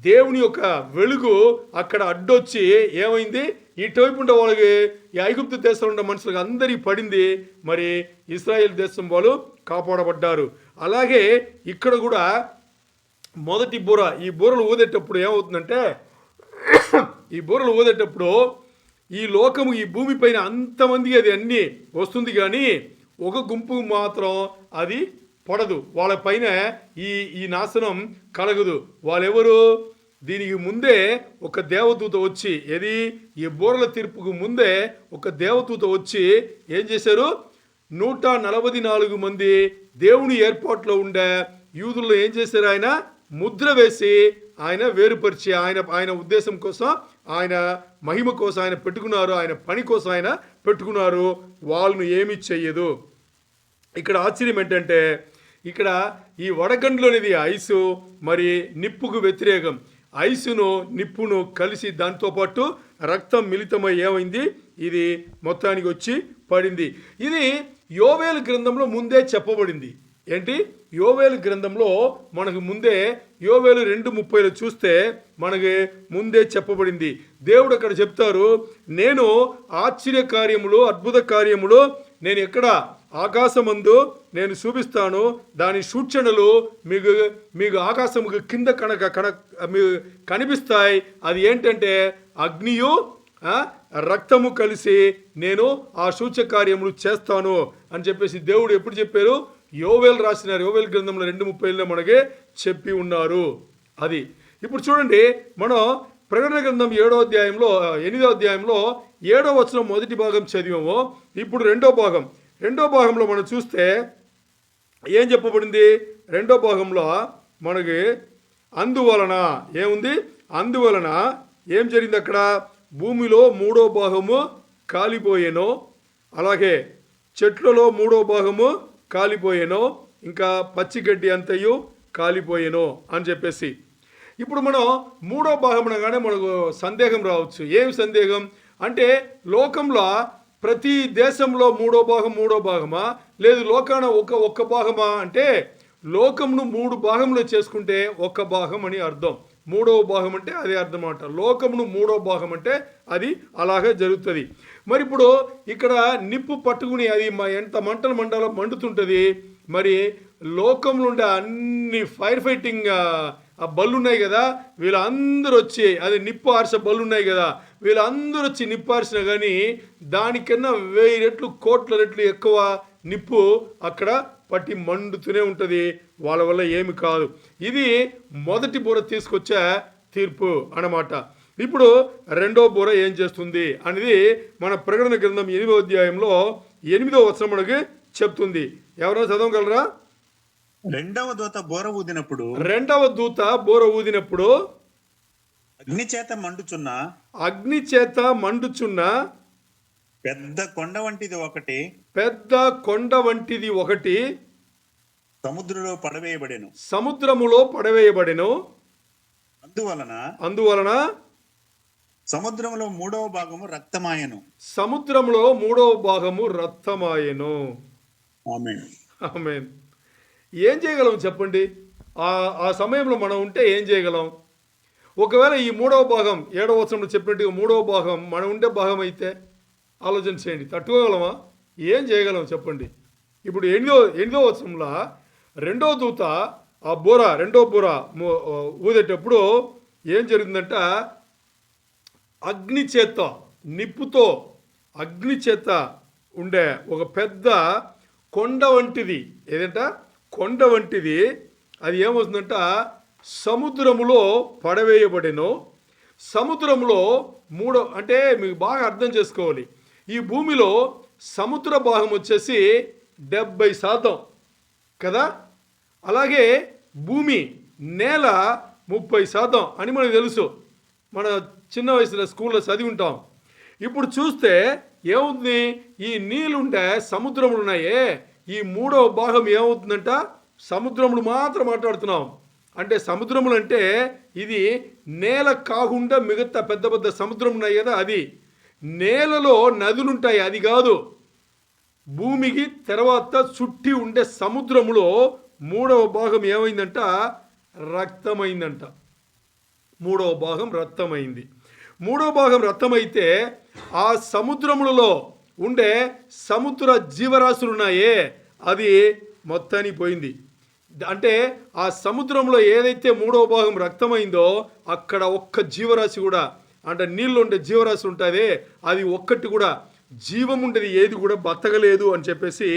దేవుని యొక్క వెలుగు అక్కడ అడ్డొచ్చి ఏమైంది? ఇటువైపు ఉండే వాళ్ళకి, ఈ ఐగుప్తు దేశంలో ఉన్న మనుషులకు అందరికీ పడింది. మరి ఇశ్రాయేల్ దేశం వాళ్ళు కాపాడబడ్డారు. అలాగే ఇక్కడ కూడా మొదటి బూర, ఈ బూరలు ఊదేటప్పుడు ఏమవుతుందంటే, ఈ బూరలు ఊదేటప్పుడు ఈ లోకము, ఈ భూమి పైన అంతమందికి అది అన్నీ వస్తుంది, కానీ ఒక గుంపు మాత్రం అది పడదు. వాళ్ళ పైన ఈ నాశనం కలగదు. వాళ్ళెవరు? దీనికి ముందే ఒక దేవదూత వచ్చి, ఏది ఈ బూరల తీర్పుకు ముందే ఒక దేవదూత వచ్చి ఏం చేశారు? 144 మంది దేవుని ఏర్పాట్లో ఉండే యూదుల్లో ఏం చేశారు? ఆయన ముద్ర వేసి ఆయన వేరుపరిచి ఆయన ఉద్దేశం కోసం, ఆయన మహిమ కోసం ఆయన పెట్టుకున్నారు, ఆయన పని కోసం ఆయన పెట్టుకున్నారు. వాళ్ళను ఏమీ చెయ్యదు. ఇక్కడ ఆశ్చర్యం ఏంటంటే ఇక్కడ ఈ వడగండ్లు అనేది ఐసు మరి నిప్పుకు వ్యతిరేకం. ఐసును నిప్పును కలిసి దాంతోపాటు రక్తం మిళితమై ఏమైంది? ఇది మొత్తానికి వచ్చి పడింది. ఇది యోవేలు గ్రంథంలో ముందే చెప్పబడింది. ఏంటి? యోవేలు గ్రంథంలో మనకు ముందే యోవేలు 2:30 చూస్తే మనకి ముందే చెప్పబడింది. దేవుడు అక్కడ చెప్తారు, నేను ఆశ్చర్య కార్యములు అద్భుత కార్యములు నేను ఎక్కడ ఆకాశమందు నేను చూపిస్తాను, దాని సూచనలు మీకు ఆకాశముకు కింద మీకు కనిపిస్తాయి. అది ఏంటంటే అగ్నియు రక్తము కలిసి నేను ఆ సూచక కార్యములు చేస్తాను అని చెప్పేసి దేవుడు ఎప్పుడు చెప్పారు? యోవేలు రాసినారు. యోవేలు గ్రంథంలో 2:30 మనకి చెప్పి ఉన్నారు. అది ఇప్పుడు చూడండి, మనం ప్రకటన గ్రంథం 8వ అధ్యాయంలో 8వ అధ్యాయంలో 7వ వచనం మొదటి భాగం చదివాము. ఇప్పుడు రెండో భాగంలో మనం చూస్తే ఏం చెప్పబడింది? రెండో భాగంలో మనకి అందువలన ఏముంది? అందువలన ఏం జరిగింది? అక్కడ భూమిలో 3వ భాగము కాలిపోయేను, అలాగే చెట్లలో 3వ భాగము కాలిపోయేను, ఇంకా పచ్చిగడ్డి అంతయు కాలిపోయేను అని చెప్పేసి. ఇప్పుడు మనం 3వ భాగం అనగానే మనకు సందేహం రావచ్చు. ఏం సందేహం అంటే, లోకంలో ప్రతి దేశంలో 3వ భాగమా, లేదు లోకాన ఒక్క భాగమా అంటే, లోకంను 3 భాగంలో చేసుకుంటే 1 భాగం అని అర్థం. 3వ భాగం అంటే అదే అర్థం అన్నమాట. లోకమును 3వ భాగం అంటే అది అలాగే జరుగుతుంది. మరి ఇప్పుడు ఇక్కడ నిప్పు పట్టుకుని అది ఎంత మంటలు మండుతుంటుంది. మరి లోకంలో ఉండే అన్ని ఫైర్ ఫైటింగ్ ఆ బళ్ళు ఉన్నాయి కదా, వీళ్ళందరూ వచ్చి, అది నిప్పు ఆర్స బళ్ళు ఉన్నాయి కదా, వీళ్ళందరూ వచ్చి నిప్పు ఆర్సినా కానీ దానికన్నా 1000 రెట్లు కోట్ల రెట్లు ఎక్కువ నిప్పు అక్కడ పట్టి మండుతూనే ఉంటుంది. వాళ్ళ వల్ల ఏమి కాదు. ఇది మొదటి బూర తీసుకొచ్చే తీర్పు అన్నమాట. ఇప్పుడు రెండో బూర ఏం చేస్తుంది అనేది మన ప్రకటన గ్రంథం 8వ అధ్యాయంలో 8వ వచనం మనకి చెప్తుంది. ఎవరైనా చదవగలరా? రెండవ దూత బోర ఊదినప్పుడు అగ్ని చేత మండుచున్న పెద్ద కొండ వంటిది ఒకటి సముద్రములో పడవేయబడెను. అందువలన సముద్రములో 3వ భాగము రక్తమాయెను. ఆమేన్. ఆమేన్. ఏం చేయగలం చెప్పండి? ఆ సమయంలో మనం ఉంటే ఏం చేయగలం? ఒకవేళ ఈ 3వ భాగం 7వ వచనంలో చెప్పినట్టుగా 3వ భాగం మనం ఉండే భాగం అయితే ఆలోచన చేయండి, తట్టుకోగలమా? ఏం చేయగలం చెప్పండి? ఇప్పుడు 8వ వచనంలో రెండో దూత ఆ రెండో బూర ఊదేటప్పుడు ఏం జరిగిందంట? నిప్పుతో అగ్ని చేత ఉండే ఒక పెద్ద కొండ వంటిది, ఏదంట కొండ వంటిది, అది ఏమవుతుందంట? సముద్రములో పడవేయబడెను. సముద్రంలో అంటే మీకు బాగా అర్థం చేసుకోవాలి, ఈ భూమిలో సముద్ర భాగం వచ్చేసి 70% కదా, అలాగే భూమి నేల 30% అని మనకు తెలుసు. మన చిన్న వయసులో స్కూల్లో చదివి ఉంటాం. ఇప్పుడు చూస్తే ఏమవుతుంది? ఈ నీళ్ళుండే సముద్రములు ఉన్నాయే, ఈ 3వ భాగం ఏమవుతుందంట? సముద్రములు మాత్రం మాట్లాడుతున్నాం. అంటే సముద్రములు అంటే ఇది నేల కాకుండా మిగతా పెద్ద పెద్ద సముద్రం ఉన్నాయి కదా, అది నేలలో నదులుంటాయి, అది కాదు. భూమికి తర్వాత చుట్టి ఉండే సముద్రములో 3వ భాగం ఏమైందంట? రక్తమైందంట. 3వ భాగం రక్తమైంది. 3వ భాగం రక్తమైతే ఆ సముద్రములలో ఉండే సముద్ర జీవరాశులు ఉన్నాయే, అది మొత్తానికి పోయింది. అంటే ఆ సముద్రంలో ఏదైతే 3వ భాగం రక్తమైందో అక్కడ ఒక్క జీవరాశి కూడా, అంటే నీళ్ళు ఉండే జీవరాశి ఉంటుంది, అది ఒక్కటి కూడా జీవం ఉండేది ఏది కూడా బతకలేదు అని చెప్పేసి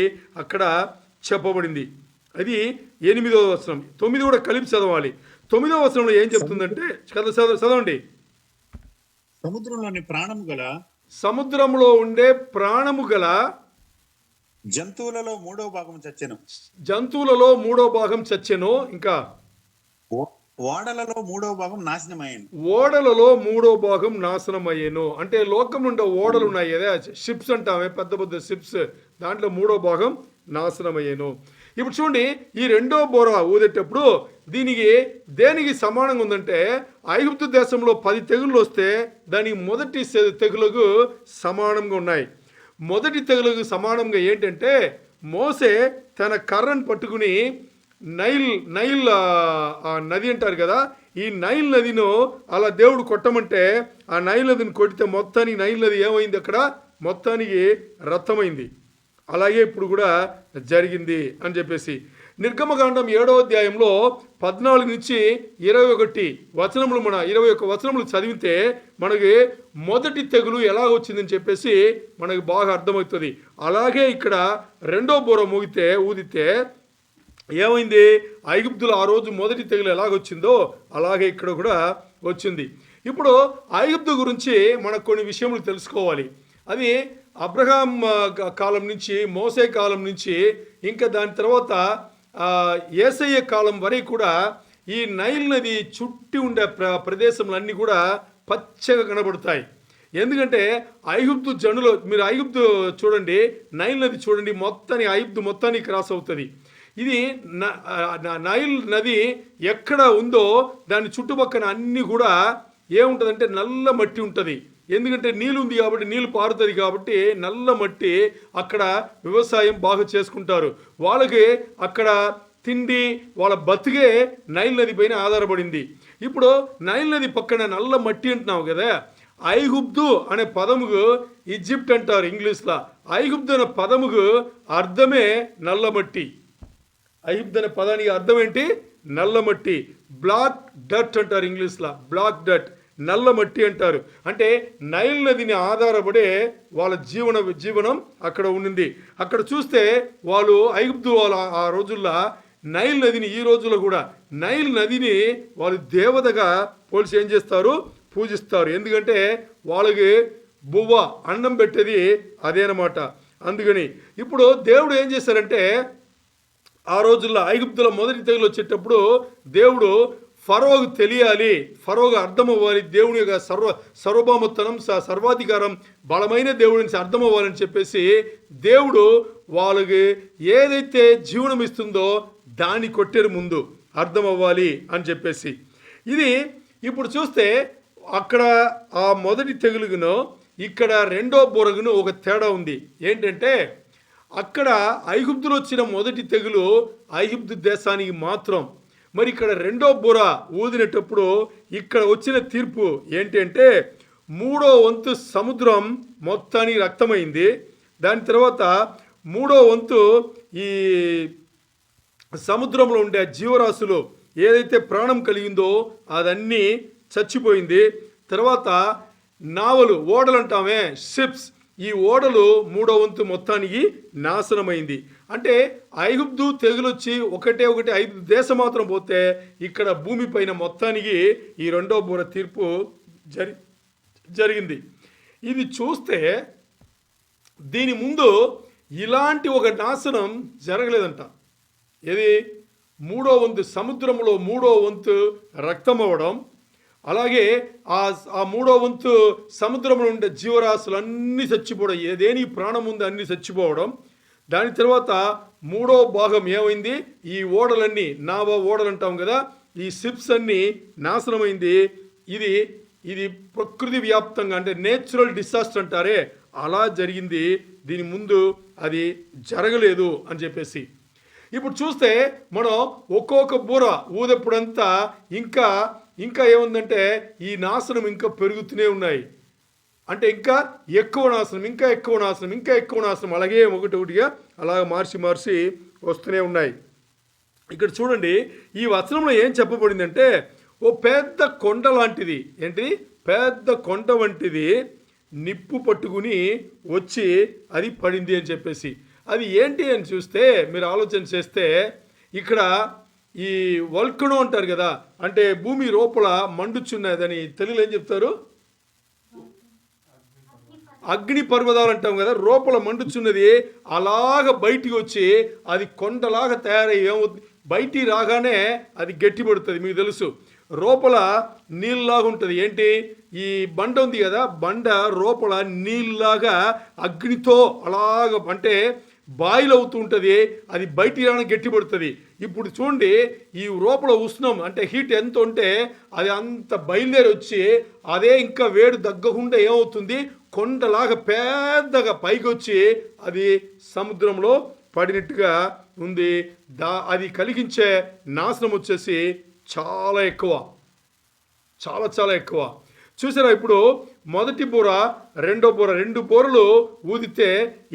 అక్కడ చెప్పబడింది. అది 8వ వచనం. 9 కూడా కలిపి చదవాలి. 9వ వచనంలో ఏం చెప్తుందంటే, చదవండి. సముద్రంలో ఉండే ప్రాణము గల జంతువులలో 3వ భాగం చచ్చెను. జంతువులలో 3వ భాగం చచ్చెను. ఇంకా ఓడలలో 3వ భాగం నాశనమయ్యాను. ఓడలలో 3వ భాగం నాశనం అయ్యేను. అంటే లోకం నుండి ఓడలు ఉన్నాయి కదా, షిప్స్ అంటామే, పెద్ద పెద్ద షిప్స్, దాంట్లో 3వ భాగం నాశనం అయ్యేను. ఇప్పుడు చూడండి, ఈ రెండో బోర ఊదేటప్పుడు దీనికి దేనికి సమానంగా ఉందంటే, ఐగుప్తు దేశంలో 10 తెగుళ్ళు వస్తే దానికి మొదటి తెగులకు సమానంగా ఉన్నాయి. మొదటి తెగులకు సమానంగా ఏంటంటే, మోసే తన కర్రను పట్టుకుని నైల్ నది అంటారు కదా, ఈ నైల్ నదిను అలా దేవుడు కొట్టమంటే ఆ నైల్ నదిని కొడితే మొత్తానికి నైల్ నది ఏమైంది, అక్కడ మొత్తానికి రక్తమైంది. అలాగే ఇప్పుడు కూడా జరిగింది అని చెప్పేసి నిర్గమకాండం 7వ అధ్యాయంలో 14 నుంచి 21 వచనములు, మన 21 వచనములు చదివితే మనకి మొదటి తెగులు ఎలా వచ్చిందని చెప్పేసి మనకి బాగా అర్థమవుతుంది. అలాగే ఇక్కడ రెండో బోర ఊదితే ఏమైంది, ఐగుప్తులో ఆ రోజు మొదటి తెగులు ఎలాగొచ్చిందో అలాగే ఇక్కడ కూడా వచ్చింది. ఇప్పుడు ఐగుప్తు గురించి మనకు కొన్ని విషయములు తెలుసుకోవాలి. అది అబ్రహాం కాలం నుంచి, మోసే కాలం నుంచి, ఇంకా దాని తర్వాత యేసయ్య కాలం వరకు కూడా ఈ నైల్ నది చుట్టి ఉండే ప్రదేశములన్నీ కూడా పచ్చగా కనబడతాయి. ఎందుకంటే ఐగుప్తు జనులు, మీరు ఐగుప్తు చూడండి, నైల్ నది చూడండి, ఐగుప్తు మొత్తానికి క్రాస్ అవుతుంది. ఇది నైల్ నది ఎక్కడ ఉందో దాని చుట్టుపక్కల అన్నీ కూడా ఏముంటుందంటే నల్ల మట్టి ఉంటుంది. ఎందుకంటే నీళ్ళు ఉంది కాబట్టి, నీళ్ళు పారుతుంది కాబట్టి నల్ల మట్టి, అక్కడ వ్యవసాయం బాగా చేసుకుంటారు. వాళ్ళకి అక్కడ తిండి, వాళ్ళ బతికే నైల్ నది పైన ఆధారపడింది. ఇప్పుడు నైల్ నది పక్కన నల్ల మట్టి అంటున్నావు కదా, ఐగుప్తు అనే పదముకు ఈజిప్ట్ అంటారు ఇంగ్లీష్లో. ఐగుప్తు అనే పదముకు అర్థమే నల్ల మట్టి. ఐగుప్తు అనే పదానికి అర్థం ఏంటి, నల్ల మట్టి. బ్లాక్ డట్ అంటారు ఇంగ్లీష్లో, బ్లాక్ డట్, నల్ల మట్టి అంటారు. అంటే నైల్ నదిని ఆధారపడే వాళ్ళ జీవనం అక్కడ ఉండింది. అక్కడ చూస్తే వాళ్ళు ఐగుప్తు వాళ్ళ ఆ రోజుల్లో నైల్ నదిని, ఈ రోజుల్లో కూడా నైల్ నదిని వాళ్ళు దేవతగా పోల్చి ఏం చేస్తారు, పూజిస్తారు. ఎందుకంటే వాళ్ళకి బువ్వ అన్నం పెట్టేది అదేనమాట. అందుకని ఇప్పుడు దేవుడు ఏం చేశారంటే, ఆ రోజుల్లో ఐగుప్తులో మొదటి తెగులు వచ్చేటప్పుడు దేవుడు ఫరోకు తెలియాలి, ఫరోకు అర్థం అవ్వాలి, దేవుని యొక్క సర్వభౌమత్వం, సర్వాధికారం, బలమైన దేవుడి నుంచి అర్థం అవ్వాలని చెప్పేసి దేవుడు వాళ్ళకి ఏదైతే జీవనం ఇస్తుందో దాన్ని కొట్టారు ముందు, అర్థం అవ్వాలి అని చెప్పేసి. ఇది ఇప్పుడు చూస్తే అక్కడ ఆ మొదటి తెగులుగును ఇక్కడ రెండో బొరగును ఒక తేడా ఉంది. ఏంటంటే అక్కడ ఐగుప్తులో వచ్చిన మొదటి తెగులు ఐగుప్తు దేశానికి మాత్రం. మరి ఇక్కడ రెండో బుర ఊదినటప్పుడు ఇక్కడ వచ్చిన తీర్పు ఏంటంటే, 3వ వంతు సముద్రం మొత్తానికి రక్తమైంది. దాని తర్వాత 3వ వంతు ఈ సముద్రంలో ఉండే జీవరాశులు ఏదైతే ప్రాణం కలిగిందో అదన్నీ చచ్చిపోయింది. తర్వాత నావలు, ఓడలు అంటామే, షిప్స్, ఈ ఓడలు 3వ వంతు మొత్తానికి నాశనమైంది. అంటే ఐగుప్తు తెగులొచ్చి ఒకటే 5 దేశం మాత్రం పోతే ఇక్కడ భూమిపైన మొత్తానికి ఈ రెండో బూర తీర్పు జరిగింది. ఇది చూస్తే దీని ముందు ఇలాంటి ఒక నాశనం జరగలేదంట. ఇది 3వ వంతు సముద్రంలో 3వ వంతు రక్తం అవ్వడం, అలాగే ఆ 3వ వంతు సముద్రంలో ఉండే జీవరాశులు అన్నీ చచ్చిపోవడం, ఏదేని ప్రాణం ఉందో అన్నీ చచ్చిపోవడం. దాని తర్వాత 3వ భాగం ఏమైంది, ఈ ఓడలన్నీ, నావా ఓడలు అంటాం కదా, ఈ షిప్స్ అన్నీ నాశనమైంది. ఇది ప్రకృతి వ్యాప్తంగా, అంటే నేచురల్ డిసాస్టర్ అంటారే అలా జరిగింది. దీని ముందు అది జరగలేదు అని చెప్పేసి. ఇప్పుడు చూస్తే మనం ఒక్కొక్క బూర ఊదప్పుడంతా ఇంకా ఏముందంటే ఈ నాశనం ఇంకా పెరుగుతూనే ఉన్నాయి. అంటే ఇంకా ఎక్కువ నాశనం, ఇంకా ఎక్కువ నాశనం, ఇంకా ఎక్కువ నాశనం, అలాగే ఒకటిగా అలాగ మార్చి వస్తూనే ఉన్నాయి. ఇక్కడ చూడండి, ఈ వచనంలో ఏం చెప్పబడిందంటే, ఓ పెద్ద కొండ లాంటిది, ఏంటి, పెద్ద కొండ వంటిది నిప్పు పట్టుకుని వచ్చి అది పడింది అని చెప్పేసి. అది ఏంటి అని చూస్తే, మీరు ఆలోచన చేస్తే, ఇక్కడ ఈ వల్కనో అంటారు కదా, అంటే భూమి లోపల మండుచున్నదని తెలుగులో ఏం చెప్తారు, అగ్ని పర్వతాలు అంటాం కదా, లోపల మండుచున్నది అలాగ బయటికి వచ్చి అది కొండలాగా తయారయ్యి ఏమవుతుంది, బయటికి రాగానే అది గట్టిపడుతుంది. మీకు తెలుసు లోపల నీళ్ళలాగా ఉంటుంది. ఏంటి, ఈ బండ ఉంది కదా, బండ లోపల నీళ్ళలాగా అగ్నితో అలాగ అంటే బాయిల్ అవుతూ ఉంటుంది, అది బయటికి రావడానికి గట్టిపడుతుంది. ఇప్పుడు చూడండి, ఈ లోపల ఉష్ణం అంటే హీట్ ఎంత ఉంటే అది అంత బయలుదేరి వచ్చి అదే ఇంకా వేడి తగ్గకుండా ఏమవుతుంది, కొండలాగా పెద్దగా పైకి వచ్చి అది సముద్రంలో పడినట్టుగా ఉంది. అది కలిగించే నాశనం వచ్చేసి చాలా ఎక్కువ, చాలా చాలా ఎక్కువ. చూసారా, ఇప్పుడు మొదటి బూర రెండో బూర, 2 బూరలు ఊదితే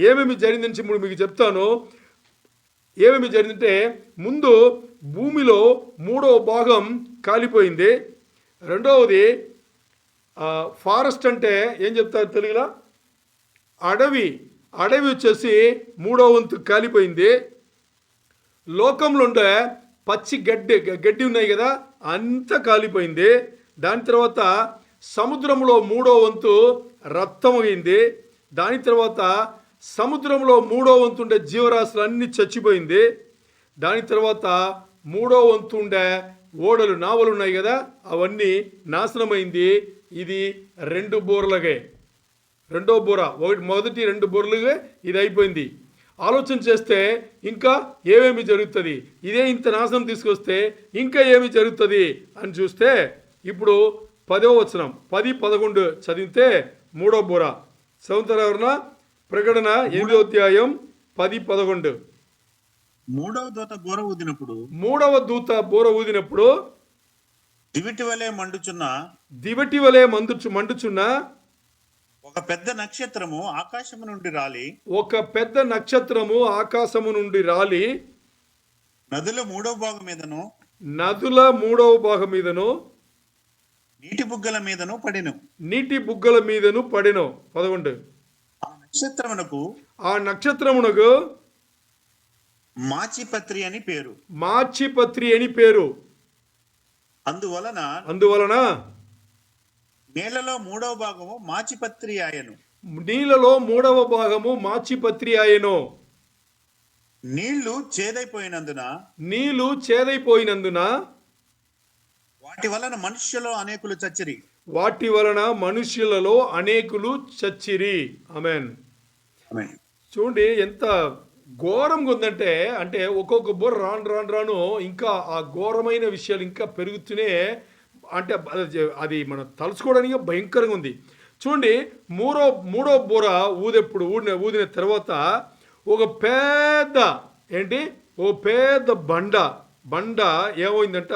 ఏమేమి జరిగిందని ఇప్పుడు మీకు చెప్తాను. ఏమేమి జరిగిందంటే, ముందు భూమిలో 3వ భాగం కాలిపోయింది. రెండవది ఫారెస్ట్ అంటే ఏం చెప్తారు తెలుగులో, అడవి వచ్చేసి 3వ వంతు కాలిపోయింది. లోకంలో ఉండే పచ్చి గడ్డి ఉన్నాయి కదా, అంతా కాలిపోయింది. దాని తర్వాత సముద్రంలో 3వ వంతు రక్తం అయింది. దాని తర్వాత సముద్రంలో 3వ వంతు ఉండే జీవరాశులు అన్నీ చచ్చిపోయింది. దాని తర్వాత 3వ వంతు ఉండే ఓడలు నావలు ఉన్నాయి కదా, అవన్నీ నాశనమైంది. ఇది 2 బూరలగే, రెండో బూర, మొదటి 2 బూరలుగా ఇది అయిపోయింది. ఆలోచన చేస్తే ఇంకా ఏమేమి జరుగుతుంది, ఇదే ఇంత నాశనం తీసుకొస్తే ఇంకా ఏమి జరుగుతుంది అని చూస్తే, ఇప్పుడు 10వ వచనం 10, 11 చదివితే 3వ బూర చదువుతారా ఎవరన్నా? ప్రకటన 8వ అధ్యాయం 10, 11. 3వ దూత బూర ఊదినప్పుడు 3వ దూత బూర ఊదినప్పుడు దివిటి వలె మండుచున్న ఒక పెద్ద నక్షత్రము ఆకాశము నుండి రాలి నదుల 3వ భాగం మీదను నీటి బుగ్గల మీదను పడెను. 11. ఆ నక్షత్రమునకు మాచిపత్రి అని పేరు. అందువలన నీళ్లలో 3వ భాగము మాచిపత్రి ఆయను. నీళ్లు చేదైపోయినందున వాటి వలన మనుష్యులలో అనేకులు చచ్చిరి. ఆమేన్. చూడండి ఎంత ఘోరంగా ఉందంటే, అంటే ఒక్కొక్క బూర రాను ఇంకా ఆ ఘోరమైన విషయాలు ఇంకా పెరుగుతూనే, అంటే అది మనం తలుచుకోవడానికి భయంకరంగా ఉంది. చూడండి, మూడో బూర ఊదిన తర్వాత ఒక పెద్ద బండ ఏమైందంట,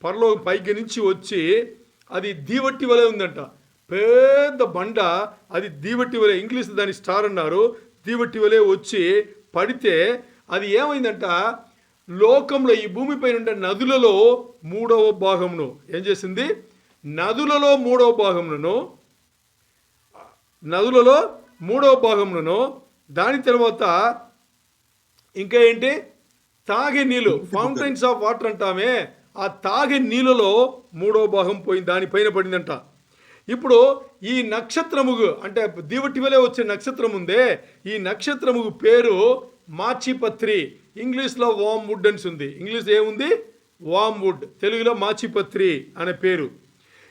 పరలో పైకి నుంచి వచ్చి అది దీవట్టి వలె ఉందంట. పెద్ద బండ, అది దీవట్టి వలె, ఇంగ్లీష్ దాని స్టార్ అన్నారు, దీవట్టి వలె వచ్చి పడితే అది ఏమైందంట, లోకంలో ఈ భూమిపైన ఉండే నదులలో 3వ భాగమును ఏం చేసింది, నదులలో 3వ భాగమును దాని తర్వాత ఇంకా ఏంటి, తాగే నీళ్ళు, ఫౌంటైన్స్ ఆఫ్ వాటర్ అంటామే, ఆ తాగే నీళ్ళలో 3వ భాగం పోయింది, దానిపైన పడిందంట. ఇప్పుడు ఈ నక్షత్రముగు అంటే దీవటి వలె వచ్చే నక్షత్రం ఉందే, ఈ నక్షత్రముగు పేరు మాచిపత్రి. ఇంగ్లీష్లో వామ్వుడ్ అని ఉంది. ఇంగ్లీష్ ఏముంది, వామ్వుడ్, తెలుగులో మాచిపత్రి అనే పేరు.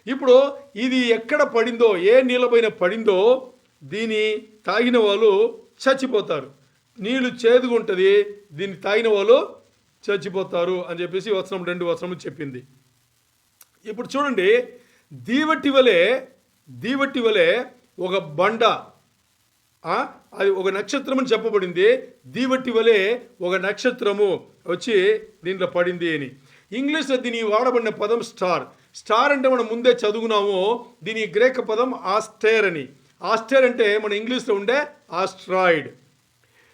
ఇప్పుడు ఇది ఎక్కడ పడిందో, ఏ నీళ్ళపైన పడిందో, దీన్ని తాగిన వాళ్ళు చచ్చిపోతారు. నీళ్ళు చేదుగుంటుంది, దీన్ని తాగిన వాళ్ళు చచ్చిపోతారు అని చెప్పేసి 2 వచనం చెప్పింది. ఇప్పుడు చూడండి, దీవటి వలె ఒక బండ, అది ఒక నక్షత్రం అని చెప్పబడింది. దీవటి వలె ఒక నక్షత్రము వచ్చి దీంట్లో పడింది అని. ఇంగ్లీష్లో దీని వాడబడిన పదం స్టార్ అంటే మనం ముందే చదువుకున్నాము. దీని గ్రీక్ పదం ఆస్టేర్ అని. ఆస్టేర్ అంటే మన ఇంగ్లీష్లో ఉండే ఆస్ట్రాయిడ్.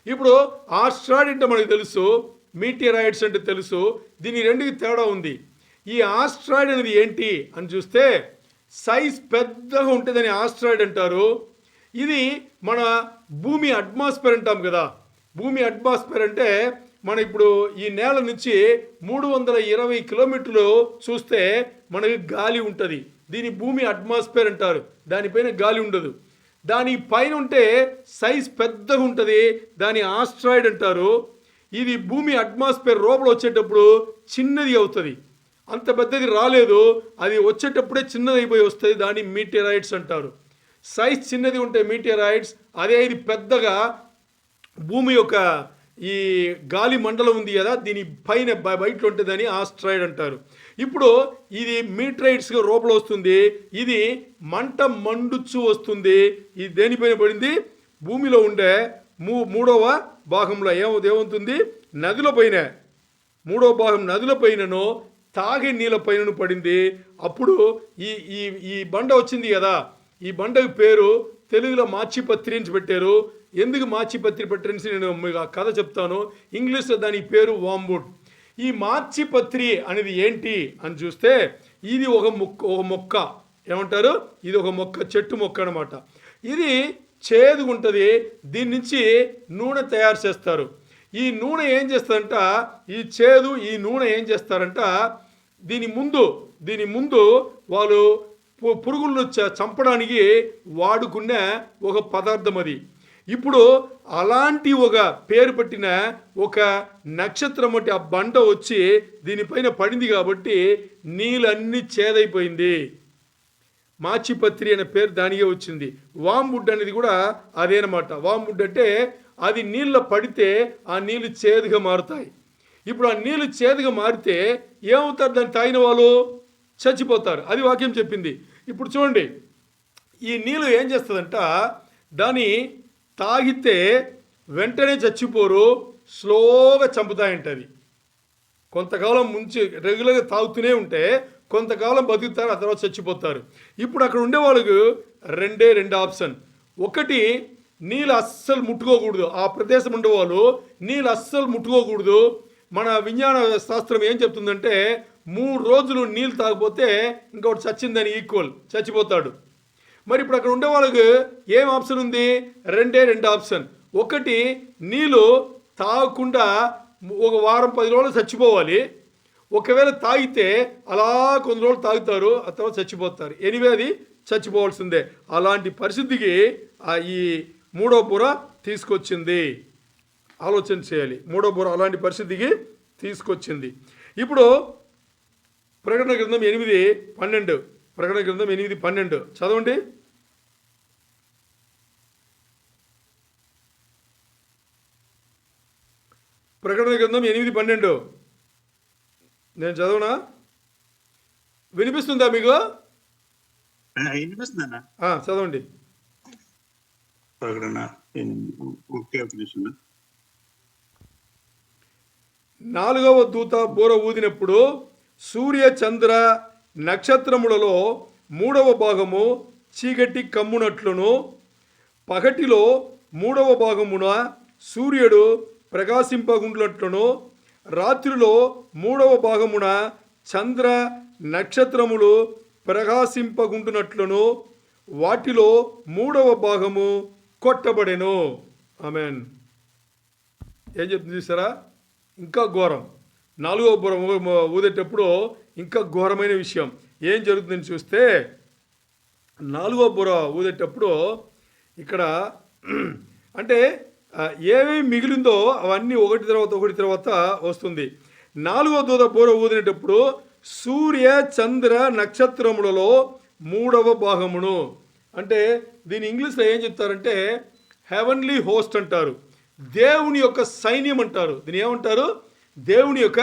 ఇప్పుడు ఆస్ట్రాయిడ్ అంటే మనకు తెలుసు, మీటియరాయిడ్స్ అంటే తెలుసు. దీని రెండుకి తేడా ఉంది. ఈ ఆస్ట్రాయిడ్ అనేది ఏంటి అని చూస్తే, సైజ్ పెద్దగా ఉంటుందని ఆస్ట్రాయిడ్ అంటారు. ఇది మన భూమి అట్మాస్ఫియర్ అంటాం కదా. భూమి అట్మాస్ఫియర్ అంటే మన ఇప్పుడు ఈ నేల నుంచి 320 కిలోమీటర్లు చూస్తే మనకి గాలి ఉంటుంది. దీని భూమి అట్మాస్ఫియర్ అంటారు. దానిపైన గాలి ఉండదు. దాని పైన ఉంటే సైజ్ పెద్దగా ఉంటుంది, దాని ఆస్ట్రాయిడ్ అంటారు. ఇది భూమి అట్మాస్ఫియర్ లోపల వచ్చేటప్పుడు చిన్నది అవుతుంది, అంత పెద్దది రాలేదు, అది వచ్చేటప్పుడే చిన్నది అయిపోయి వస్తుంది, దాన్ని మీటియరైట్స్ అంటారు. సైజ్ చిన్నది ఉంటే మీటియరైట్స్, అదే ఇది పెద్దగా భూమి యొక్క ఈ గాలి మండలం ఉంది కదా, దీని పైన బయట ఉంటుందని ఆస్ట్రాయిడ్ అంటారు. ఇప్పుడు ఇది మీటరైట్స్గా రూపంలో వస్తుంది, ఇది మంట మండుచు వస్తుంది. ఇది దేనిపైన పడింది? భూమిలో ఉండే మూడవ భాగంలో ఏమవుతుంది? నదిలో పైన, మూడవ భాగం నదిలో పైనను తాగే నీళ్ళ పైన పడింది. అప్పుడు ఈ ఈ ఈ బండ వచ్చింది కదా, ఈ బండకు పేరు తెలుగులో మాచిపత్రి అని పెట్టారు. ఎందుకు మాచిపత్రి పెట్టారని నేను మీకు ఆ కథ చెప్తాను. ఇంగ్లీష్లో దాని పేరు వాంవుడ్. ఈ మాచిపత్రి అనేది ఏంటి అని చూస్తే, ఇది ఒక మొక్క ఏమంటారు? ఇది ఒక మొక్క, చెట్టు మొక్క అనమాట. ఇది చేదుగా ఉంటుంది, దీని నుంచి నూనె తయారు చేస్తారు. ఈ నూనె ఏం చేస్తారంట, ఈ నూనె ఏం చేస్తారంట, దీని ముందు వాళ్ళు పురుగులను చంపడానికి వాడుకునే ఒక పదార్థం అది. ఇప్పుడు అలాంటి ఒక పేరు పెట్టిన ఒక నక్షత్రం వంటి ఆ బండ వచ్చి దీనిపైన పడింది కాబట్టి నీళ్ళన్నీ చేదైపోయింది. మాచిపత్రి అనే పేరు దానికే వచ్చింది. వాంవుడ్ అనేది కూడా అదేనమాట. వాంవుడ్ అంటే అది నీళ్ళ పడితే ఆ నీళ్ళు చేదుగా మారుతాయి. ఇప్పుడు ఆ నీళ్ళు చేదుగా మారితే ఏమవుతారు? దాన్ని తాగిన వాళ్ళు చచ్చిపోతారు. అది వాక్యం చెప్పింది. ఇప్పుడు చూడండి, ఈ నీళ్ళు ఏం చేస్తుందంట, దాన్ని తాగితే వెంటనే చచ్చిపోరు, స్లోగా చంపుతాయంటది. కొంతకాలం ముంచి రెగ్యులర్గా తాగుతూనే ఉంటే కొంతకాలం బతుకుతారు, ఆ తర్వాత చచ్చిపోతారు. ఇప్పుడు అక్కడ ఉండే వాళ్ళకు రెండు ఆప్షన్. ఒకటి, నీళ్ళు అస్సలు ముట్టుకోకూడదు. ఆ ప్రదేశం ఉండేవాళ్ళు నీళ్ళు అస్సలు ముట్టుకోకూడదు. మన విజ్ఞాన శాస్త్రం ఏం చెప్తుందంటే 3 రోజులు నీళ్ళు తాగకపోతే ఇంకొకటి చచ్చిందని ఈక్వల్, చచ్చిపోతాడు. మరి ఇప్పుడు అక్కడ ఉండే వాళ్ళకి ఏం ఆప్షన్ ఉంది? రెండు ఆప్షన్. ఒకటి, నీళ్ళు తాగకుండా ఒక వారం 10 రోజులు చచ్చిపోవాలి. ఒకవేళ తాగితే అలా కొన్ని రోజులు తాగుతారు, ఆ తర్వాత చచ్చిపోతారు. ఎనివే అది చచ్చిపోవాల్సిందే. అలాంటి పరిస్థితికి ఈ మూడో బుర్ర తీసుకొచ్చింది. ఆలోచన చేయాలి. మూడో బుర్ర అలాంటి పరిస్థితికి తీసుకొచ్చింది. ఇప్పుడు ప్రకటన గ్రంథం 8:12, ప్రకటన గ్రంథం 8:12 చదవండి. ప్రకటన గ్రంథం 8:12 నేను చదవనా? వినిపిస్తుందా మీకు? వినిపిస్తుందన్నా? చదవండి. ప్రకటన 4వ దూత బూర ఊదినప్పుడు సూర్య చంద్ర నక్షత్రములలో 3వ భాగము చీకటి కమ్మునట్లును, పగటిలో 3వ భాగమున సూర్యుడు ప్రకాశింపగుండ్లట్లును, రాత్రిలో 3వ భాగమున చంద్ర నక్షత్రములు ప్రకాశింపగుంటున్నట్లును, వాటిలో 3వ భాగము కొట్టబడెను. ఆమేన్. ఏం చెప్తుంది చూసారా? ఇంకా ఘోరం. 4వ బుర్ర ఊదేటప్పుడు ఇంకా ఘోరమైన విషయం ఏం జరుగుతుందని చూస్తే, 4వ బుర్ర ఊదేటప్పుడు ఇక్కడ అంటే ఏమేమి మిగిలిందో అవన్నీ ఒకటి తర్వాత వస్తుంది. 4వ దూత బూర ఊదినప్పుడు సూర్య చంద్ర నక్షత్రములలో 3వ భాగమును, అంటే దీని ఇంగ్లీష్లో ఏం చెప్తారంటే హెవెన్లీ హోస్ట్ అంటారు, దేవుని యొక్క సైన్యం అంటారు. దీని ఏమంటారు? దేవుని యొక్క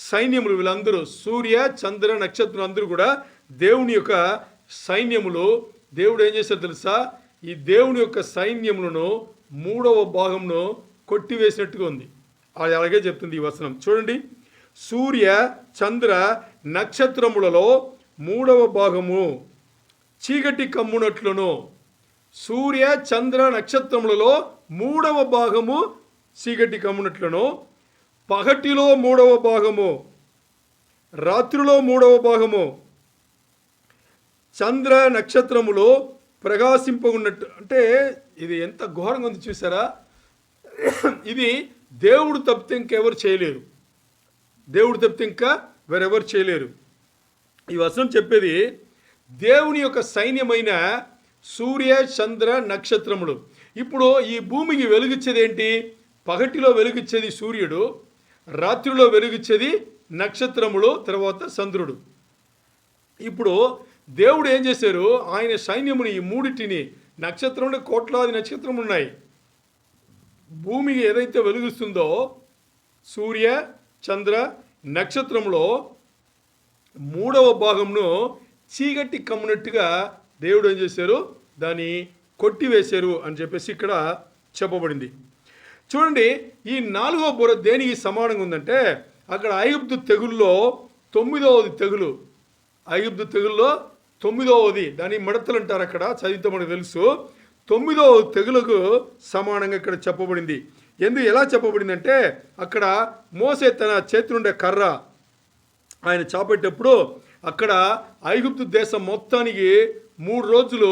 సైన్యములు. వీళ్ళందరూ సూర్య చంద్ర నక్షత్రం అందరూ కూడా దేవుని యొక్క సైన్యములు. దేవుడు ఏం చేశారు తెలుసా? ఈ దేవుని యొక్క సైన్యములను 3వ భాగంను కొట్టివేసినట్టుగా ఉంది. అది అలాగే చెప్తుంది ఈ వచనం. చూడండి, సూర్య చంద్ర నక్షత్రములలో 3వ భాగము చీకటి కమ్మునట్లును. సూర్య చంద్ర నక్షత్రములలో 3వ భాగము చీకటి కమ్మునట్లును, పగటిలో 3వ భాగము, రాత్రిలో 3వ భాగము చంద్ర నక్షత్రములో ప్రకాశింపకున్నట్టు. అంటే ఇది ఎంత ఘోరంగా ఉంది చూసారా? ఇది దేవుడు తప్పితే ఇంకెవరు చేయలేరు. దేవుడు తప్పితే ఇంకా వేరెవరు చేయలేరు. ఈ వచనం చెప్పేది దేవుని యొక్క సైన్యమైన సూర్య చంద్ర నక్షత్రములు. ఇప్పుడు ఈ భూమికి వెలుగిచ్చేది ఏంటి? పగటిలో వెలుగిచ్చేది సూర్యుడు, రాత్రిలో వెలుగిచ్చేది నక్షత్రములు, తర్వాత చంద్రుడు. ఇప్పుడు దేవుడు ఏం చేశారు? ఆయన సైన్యముని ఈ మూడిటిని, నక్షత్రంలో కోట్లాది నక్షత్రములు ఉన్నాయి, భూమికి ఏదైతే వెలుగుస్తుందో సూర్య చంద్ర నక్షత్రంలో మూడవ భాగంను చీకటి కమ్మునట్టుగా దేవుడు ఏం చేశారు? దాన్ని కొట్టివేశారు అని చెప్పేసి ఇక్కడ చెప్పబడింది. చూడండి, ఈ 4వ బుర్ర దేనికి సమానంగా ఉందంటే, అక్కడ ఐగుప్తు తెగుల్లో 9వది తెగులు, ఐగుప్తు తెగుల్లో 9వది, దాని మడతలు అంటారు, అక్కడ చదివితే మనకు తెలుసు. 9వ తెగులకు సమానంగా ఇక్కడ చెప్పబడింది. ఎలా చెప్పబడిందంటే, అక్కడ మోసే తన చేతినుండే కర్ర ఆయన చాపెట్టేప్పుడు అక్కడ ఐగుప్తు దేశం మొత్తానికి 3 రోజులు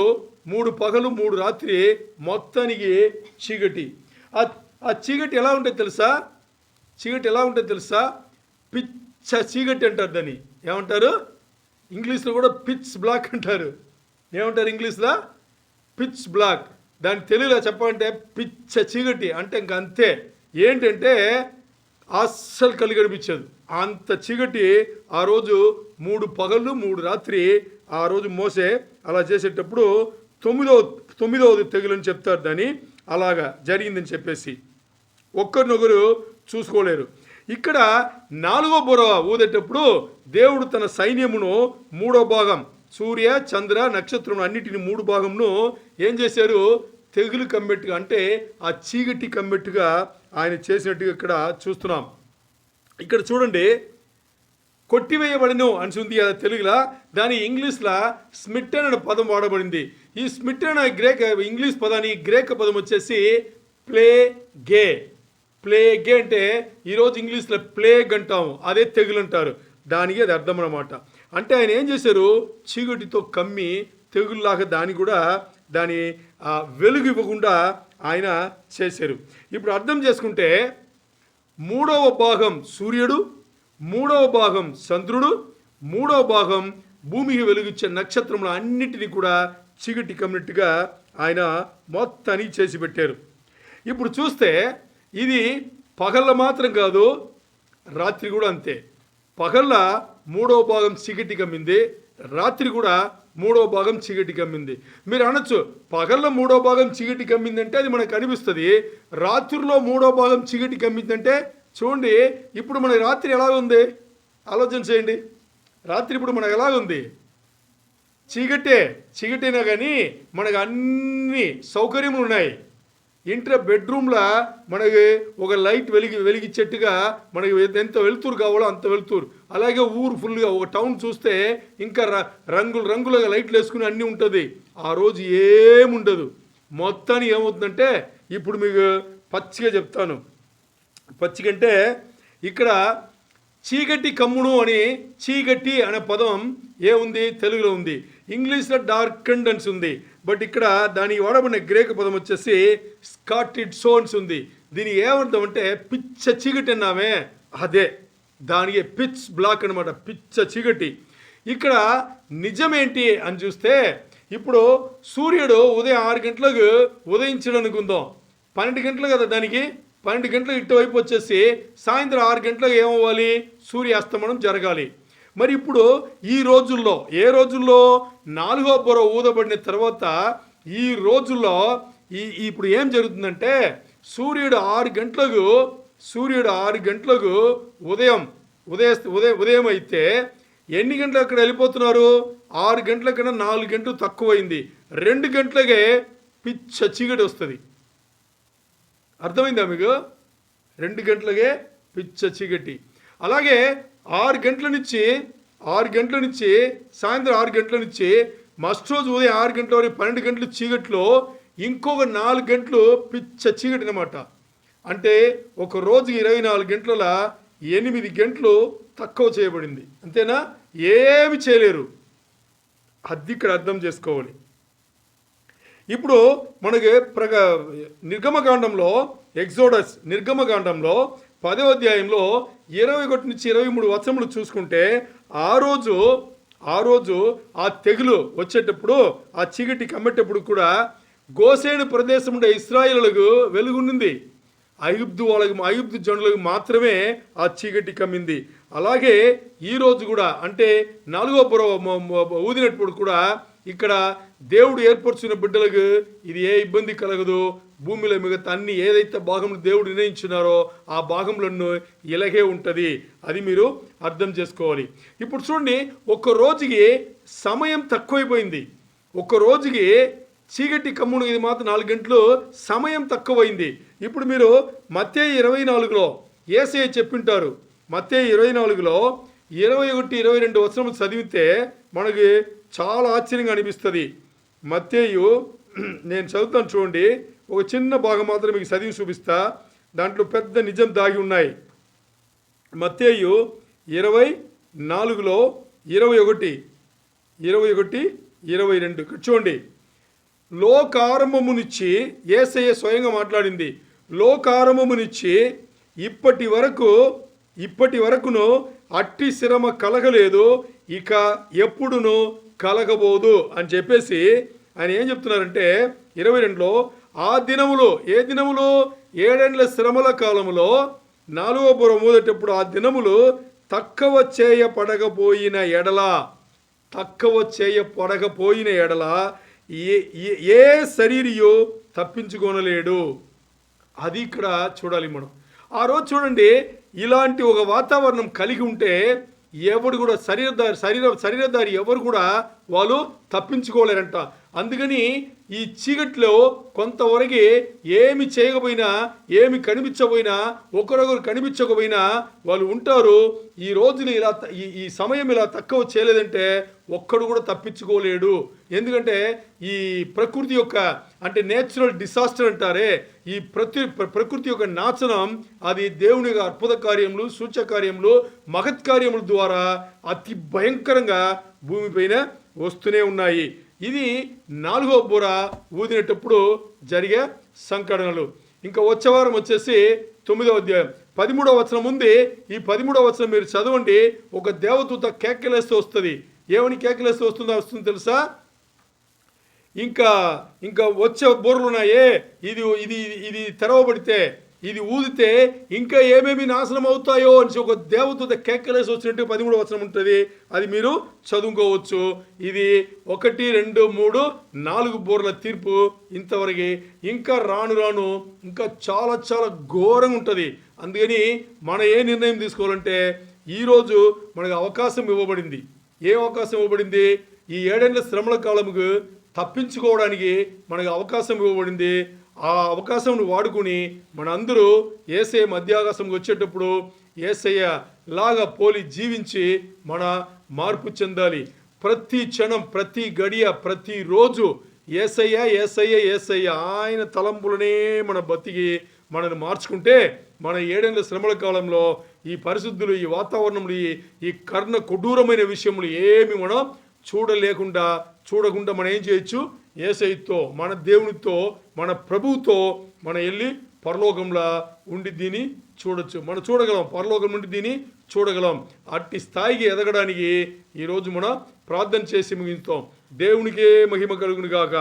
3 పగలు 3 రాత్రి మొత్తానికి చీకటి. ఆ చీకటి ఎలా ఉంటుంది తెలుసా? చీకటి ఎలా ఉంటుంది తెలుసా? పిచ్చ చీకటి అంటారు దాన్ని. ఏమంటారు? ఇంగ్లీష్లో కూడా పిచ్ బ్లాక్ అంటారు. ఏమంటారు ఇంగ్లీష్లో? Pitch black. దాని తెలుగులో చెప్పాలంటే పిచ్చ చీకటి అంటే ఇంక అంతే. ఏంటంటే అస్సలు కలిగనిపించదు, అంత చీకటి. ఆ రోజు 3 పగళ్ళు 3 రాత్రి ఆ రోజు మోసే అలా చేసేటప్పుడు 9వది తెగులని చెప్తారు దాన్ని. అలాగా జరిగిందని చెప్పేసి ఒక్కరినొకరు చూసుకోలేరు. ఇక్కడ 4వ బుర్ర ఊదేటప్పుడు దేవుడు తన సైన్యమును 3వ భాగం సూర్య చంద్ర నక్షత్రం అన్నిటిని 3 భాగంను ఏం చేశారు? తెగులు కమ్మెట్టుగా, అంటే ఆ చీకటి కమ్మెట్టుగా ఆయన చేసినట్టుగా ఇక్కడ చూస్తున్నాం. ఇక్కడ చూడండి, కొట్టివేయబడిను అని ఉంది కదా తెలుగులో, దాని ఇంగ్లీష్లో స్మిట్టన్ అనే పదం వాడబడింది. ఈ స్మిట్టన్ అనే ఇంగ్లీష్ పదాన్ని గ్రేక పదం వచ్చేసి ప్లేగే. ప్లేగే అంటే ఈరోజు ఇంగ్లీష్లో ప్లేగ్ అంటాము, అదే తెగులు అంటారు, దానికి అది అర్థం అన్నమాట. అంటే ఆయన ఏం చేశారు? చీకటితో కమ్మి తెగుల్లాగా దాన్ని కూడా దాని వెలుగు ఇవ్వకుండా ఆయన చేశారు. ఇప్పుడు అర్థం చేసుకుంటే 3వ భాగం సూర్యుడు, 3వ భాగం చంద్రుడు, 3వ భాగం భూమికి వెలుగిచ్చే నక్షత్రములు అన్నిటినీ కూడా చీకటి కమ్మినట్టుగా ఆయన మొత్తాన్ని చేసి పెట్టారు. ఇప్పుడు చూస్తే ఇది పగళ్ళ మాత్రం కాదు, రాత్రి కూడా అంతే. పగళ్ళ 3వ భాగం చీకటి కమ్మింది, రాత్రి కూడా 3వ భాగం చీకటి కమ్మింది. మీరు అనొచ్చు, పగళ్ళ 3వ భాగం చీకటి కమ్మిందంటే అది మనకు అనిపిస్తుంది, రాత్రిలో 3వ భాగం చీకటి కమ్మిందంటే చూడండి, ఇప్పుడు మన రాత్రి ఎలా ఉంది ఆలోచన చేయండి. రాత్రి ఇప్పుడు మనకు ఎలా ఉంది? చీకటేనా కానీ మనకు అన్ని సౌకర్యములు ఉన్నాయి. ఇంట్లో బెడ్రూమ్లో మనకి ఒక లైట్ వెలిగించేట్టుగా మనకి ఎంత వెలుతురు కావాలో అంత వెలుతురు. అలాగే ఊరు ఫుల్గా ఒక టౌన్ చూస్తే ఇంకా రంగులుగా లైట్లు వేసుకుని అన్నీ ఉంటుంది. ఆ రోజు ఏముండదు. మొత్తానికి ఏమవుతుందంటే, ఇప్పుడు మీకు పచ్చిగా చెప్తాను. పచ్చికంటే ఇక్కడ చీకటి కమ్మును అని, చీకటి అనే పదం ఏముంది? తెలుగులో ఉంది. ఇంగ్లీష్లో డార్కండ్ అని ఉంది. బట్ ఇక్కడ దానికి వాడబడిన గ్రేక పదం వచ్చేసి స్కాటెడ్ సోన్స్ ఉంది. దీనికి ఏమర్థం అంటే పిచ్చ చీకటి అన్నామే, అదే దానికి పిచ్ బ్లాక్ అనమాట, పిచ్చ చీకటి. ఇక్కడ నిజమేంటి అని చూస్తే, ఇప్పుడు సూర్యుడు ఉదయం 6 గంటలకు ఉదయించడం అనుకుందాం, 12 గంటలు కదా దానికి, 12 గంటలకు ఇటువైపు వచ్చేసి సాయంత్రం 6 గంటలకు ఏమవ్వాలి? సూర్యాస్తమనం జరగాలి. మరి ఇప్పుడు ఈ రోజుల్లో, ఏ రోజుల్లో? 4వ బుర్ర ఊదబడిన తర్వాత ఈ రోజుల్లో ఇప్పుడు ఏం జరుగుతుందంటే, సూర్యుడు 6 గంటలకు ఉదయం అయితే ఎన్ని గంటలకు అక్కడ వెళ్ళిపోతున్నారు? 6 గంటల కన్నా 4 గంటలు తక్కువైంది. 2 గంటలకే పిచ్చ చీకటి వస్తుంది. అర్థమైందా మీకు? 2 గంటలకే పిచ్చ చీకటి. అలాగే 6 గంటల నుంచి సాయంత్రం 6 గంటల నుంచి మస్ట్ రోజు ఉదయం 6 గంటల వరకు 12 గంటలు చీకట్లో ఇంకొక 4 గంటలు పిచ్చ చీకటి అనమాట. అంటే ఒక రోజుకి 24 గంటల 8 గంటలు తక్కువ చేయబడింది. అంతేనా? ఏమి చేయలేరు. అది ఇక్కడ అర్థం చేసుకోవాలి. ఇప్పుడు మనకి నిర్గమకాండంలో నిర్గమకాండంలో 10వ అధ్యాయంలో 21 నుంచి 23 వచనములు చూసుకుంటే, ఆ రోజు ఆ రోజు ఆ తెగులు వచ్చేటప్పుడు ఆ చీకటి కమ్మేటప్పుడు కూడా గోసేను ప్రదేశం ఉండే ఇశ్రాయేలులకు వెలుగుండింది. ఐగుప్తు జనులకు మాత్రమే ఆ చీకటి కమ్మింది. అలాగే ఈరోజు కూడా అంటే 4వ బుర్ర ఊదినప్పుడు కూడా ఇక్కడ దేవుడు ఏర్పరచుకున్న బిడ్డలకు ఇది ఏ ఇబ్బంది కలగదు. భూమిలో మిగతా అన్ని ఏదైతే భాగంలో దేవుడు నిర్ణయించున్నారో ఆ భాగంలో ఇలాగే ఉంటుంది. అది మీరు అర్థం చేసుకోవాలి. ఇప్పుడు చూడండి, ఒక్క రోజుకి సమయం తక్కువైపోయింది. ఒక్క రోజుకి చీకటి కమ్మును ఇది మాత్రం 4 గంటలు సమయం తక్కువైంది. ఇప్పుడు మీరు మత్తయి 24లో యేసయ్య చెప్పింటారు. మత్తయి 24లో 21-22 వచనం చదివితే మనకి చాలా ఆశ్చర్యంగా అనిపిస్తుంది. మత్తయి నేను చదువుతాను చూడండి, ఒక చిన్న భాగం మాత్రం మీకు చదివి చూపిస్తా. దాంట్లో పెద్ద నిజం దాగి ఉన్నాయి. మత్తయి 24లో 21-22 ఇక్కడ చూడండి. లోకారంభమునిచ్చి యేసయ్య స్వయంగా మాట్లాడింది. లోకారంభమునిచ్చి ఇప్పటి వరకును అట్టి శ్రమ కలగలేదు, ఇక ఎప్పుడును కలగబోదు అని చెప్పేసి ఆయన ఏం చెప్తున్నారంటే 22లో ఆ దినములో ఏ దినములో 7 ఏండ్ల శ్రమల కాలములో 4వ బుర్ర ఊదేటప్పుడు ఆ దినములు తక్కువ చేయపడకపోయిన ఎడల ఏ శరీరియో తప్పించుకోనలేడు. అది ఇక్కడ చూడాలి మనం. ఆ రోజు చూడండి, ఇలాంటి ఒక వాతావరణం కలిగి ఉంటే ఎవడు కూడా శరీరధారి ఎవరు కూడా వాళ్ళు తప్పించుకోలేరంట. అందుకని ఈ చీకట్లో కొంతవరకు ఏమి చేయకపోయినా, ఏమి కనిపించకపోయినా, ఒకరొకరు కనిపించకపోయినా వాళ్ళు ఉంటారు. ఈ రోజులు ఇలా ఈ సమయం ఇలా తక్కువ చేయలేదంటే ఒక్కడు కూడా తప్పించుకోలేడు. ఎందుకంటే ఈ ప్రకృతి యొక్క అంటే నేచురల్ డిసాస్టర్ అంటారే, ఈ ప్రకృతి యొక్క నాశనం అది దేవుని యొక్క అద్భుత కార్యములు, సూచకార్యములు, మహత్కార్యముల ద్వారా అతి భయంకరంగా భూమిపైన వస్తూనే ఉన్నాయి. ఇది 4వ బుర్ర ఊదినప్పుడు జరిగే సంఘటనలు. ఇంకా వచ్చే వారం వచ్చేసి 9వ అధ్యాయం 13వ వచనం ఉంది. ఈ 13వ వచనం మీరు చదవండి. ఒక దేవదూత కేకలేస్తూ వస్తుంది. ఏమని కేకలేస్తూ వస్తుందో తెలుసా? ఇంకా వచ్చే బోర్లు ఉన్నాయే, ఇది తెరవబడితే, ఇది ఊదితే ఇంకా ఏమేమి నాశనం అవుతాయో అని ఒక దేవదూత కేకలేసి వచ్చినట్టు 13వ వచనం ఉంటుంది. అది మీరు చదువుకోవచ్చు. ఇది 1, 2, 3, 4 బోర్ల తీర్పు ఇంతవరకు. ఇంకా రాను ఇంకా చాలా చాలా ఘోరంగా ఉంటుంది. అందుకని మనం ఏ నిర్ణయం తీసుకోవాలంటే ఈరోజు మనకు అవకాశం ఇవ్వబడింది. ఏం అవకాశం ఇవ్వబడింది? ఈ 7 ఏండ్ల శ్రమల కాలముకు తప్పించుకోవడానికి మనకు అవకాశం ఇవ్వబడింది. ఆ అవకాశం వాడుకుని మనందరూ యేసయ్య మధ్యాకాశంకి వచ్చేటప్పుడు యేసయ్య లాగా పోలి జీవించి మన మార్పు చెందాలి. ప్రతి క్షణం, ప్రతి గడియ, ప్రతిరోజు యేసయ్య ఆయన తలంపులనే మన బతికి మనల్ని మార్చుకుంటే మన 7 ఏండ్ల శ్రమల కాలంలో ఈ పరిశుద్ధులు, ఈ వాతావరణంలో, ఈ కర్ణ కొడూరమైన విషయములు ఏమి మనం చూడకుండా మనం ఏం చేయొచ్చు? యేసయ్యతో, మన దేవునితో, మన ప్రభువుతో మనం వెళ్ళి పరలోకంలో ఉండి దీన్ని చూడొచ్చు. మనం చూడగలం, పరలోకం నుండి దీన్ని చూడగలం. అట్టి స్థాయికి ఎదగడానికి ఈరోజు మనం ప్రార్థన చేసి ముగిస్తాం. దేవునికే మహిమ కలుగును గాక.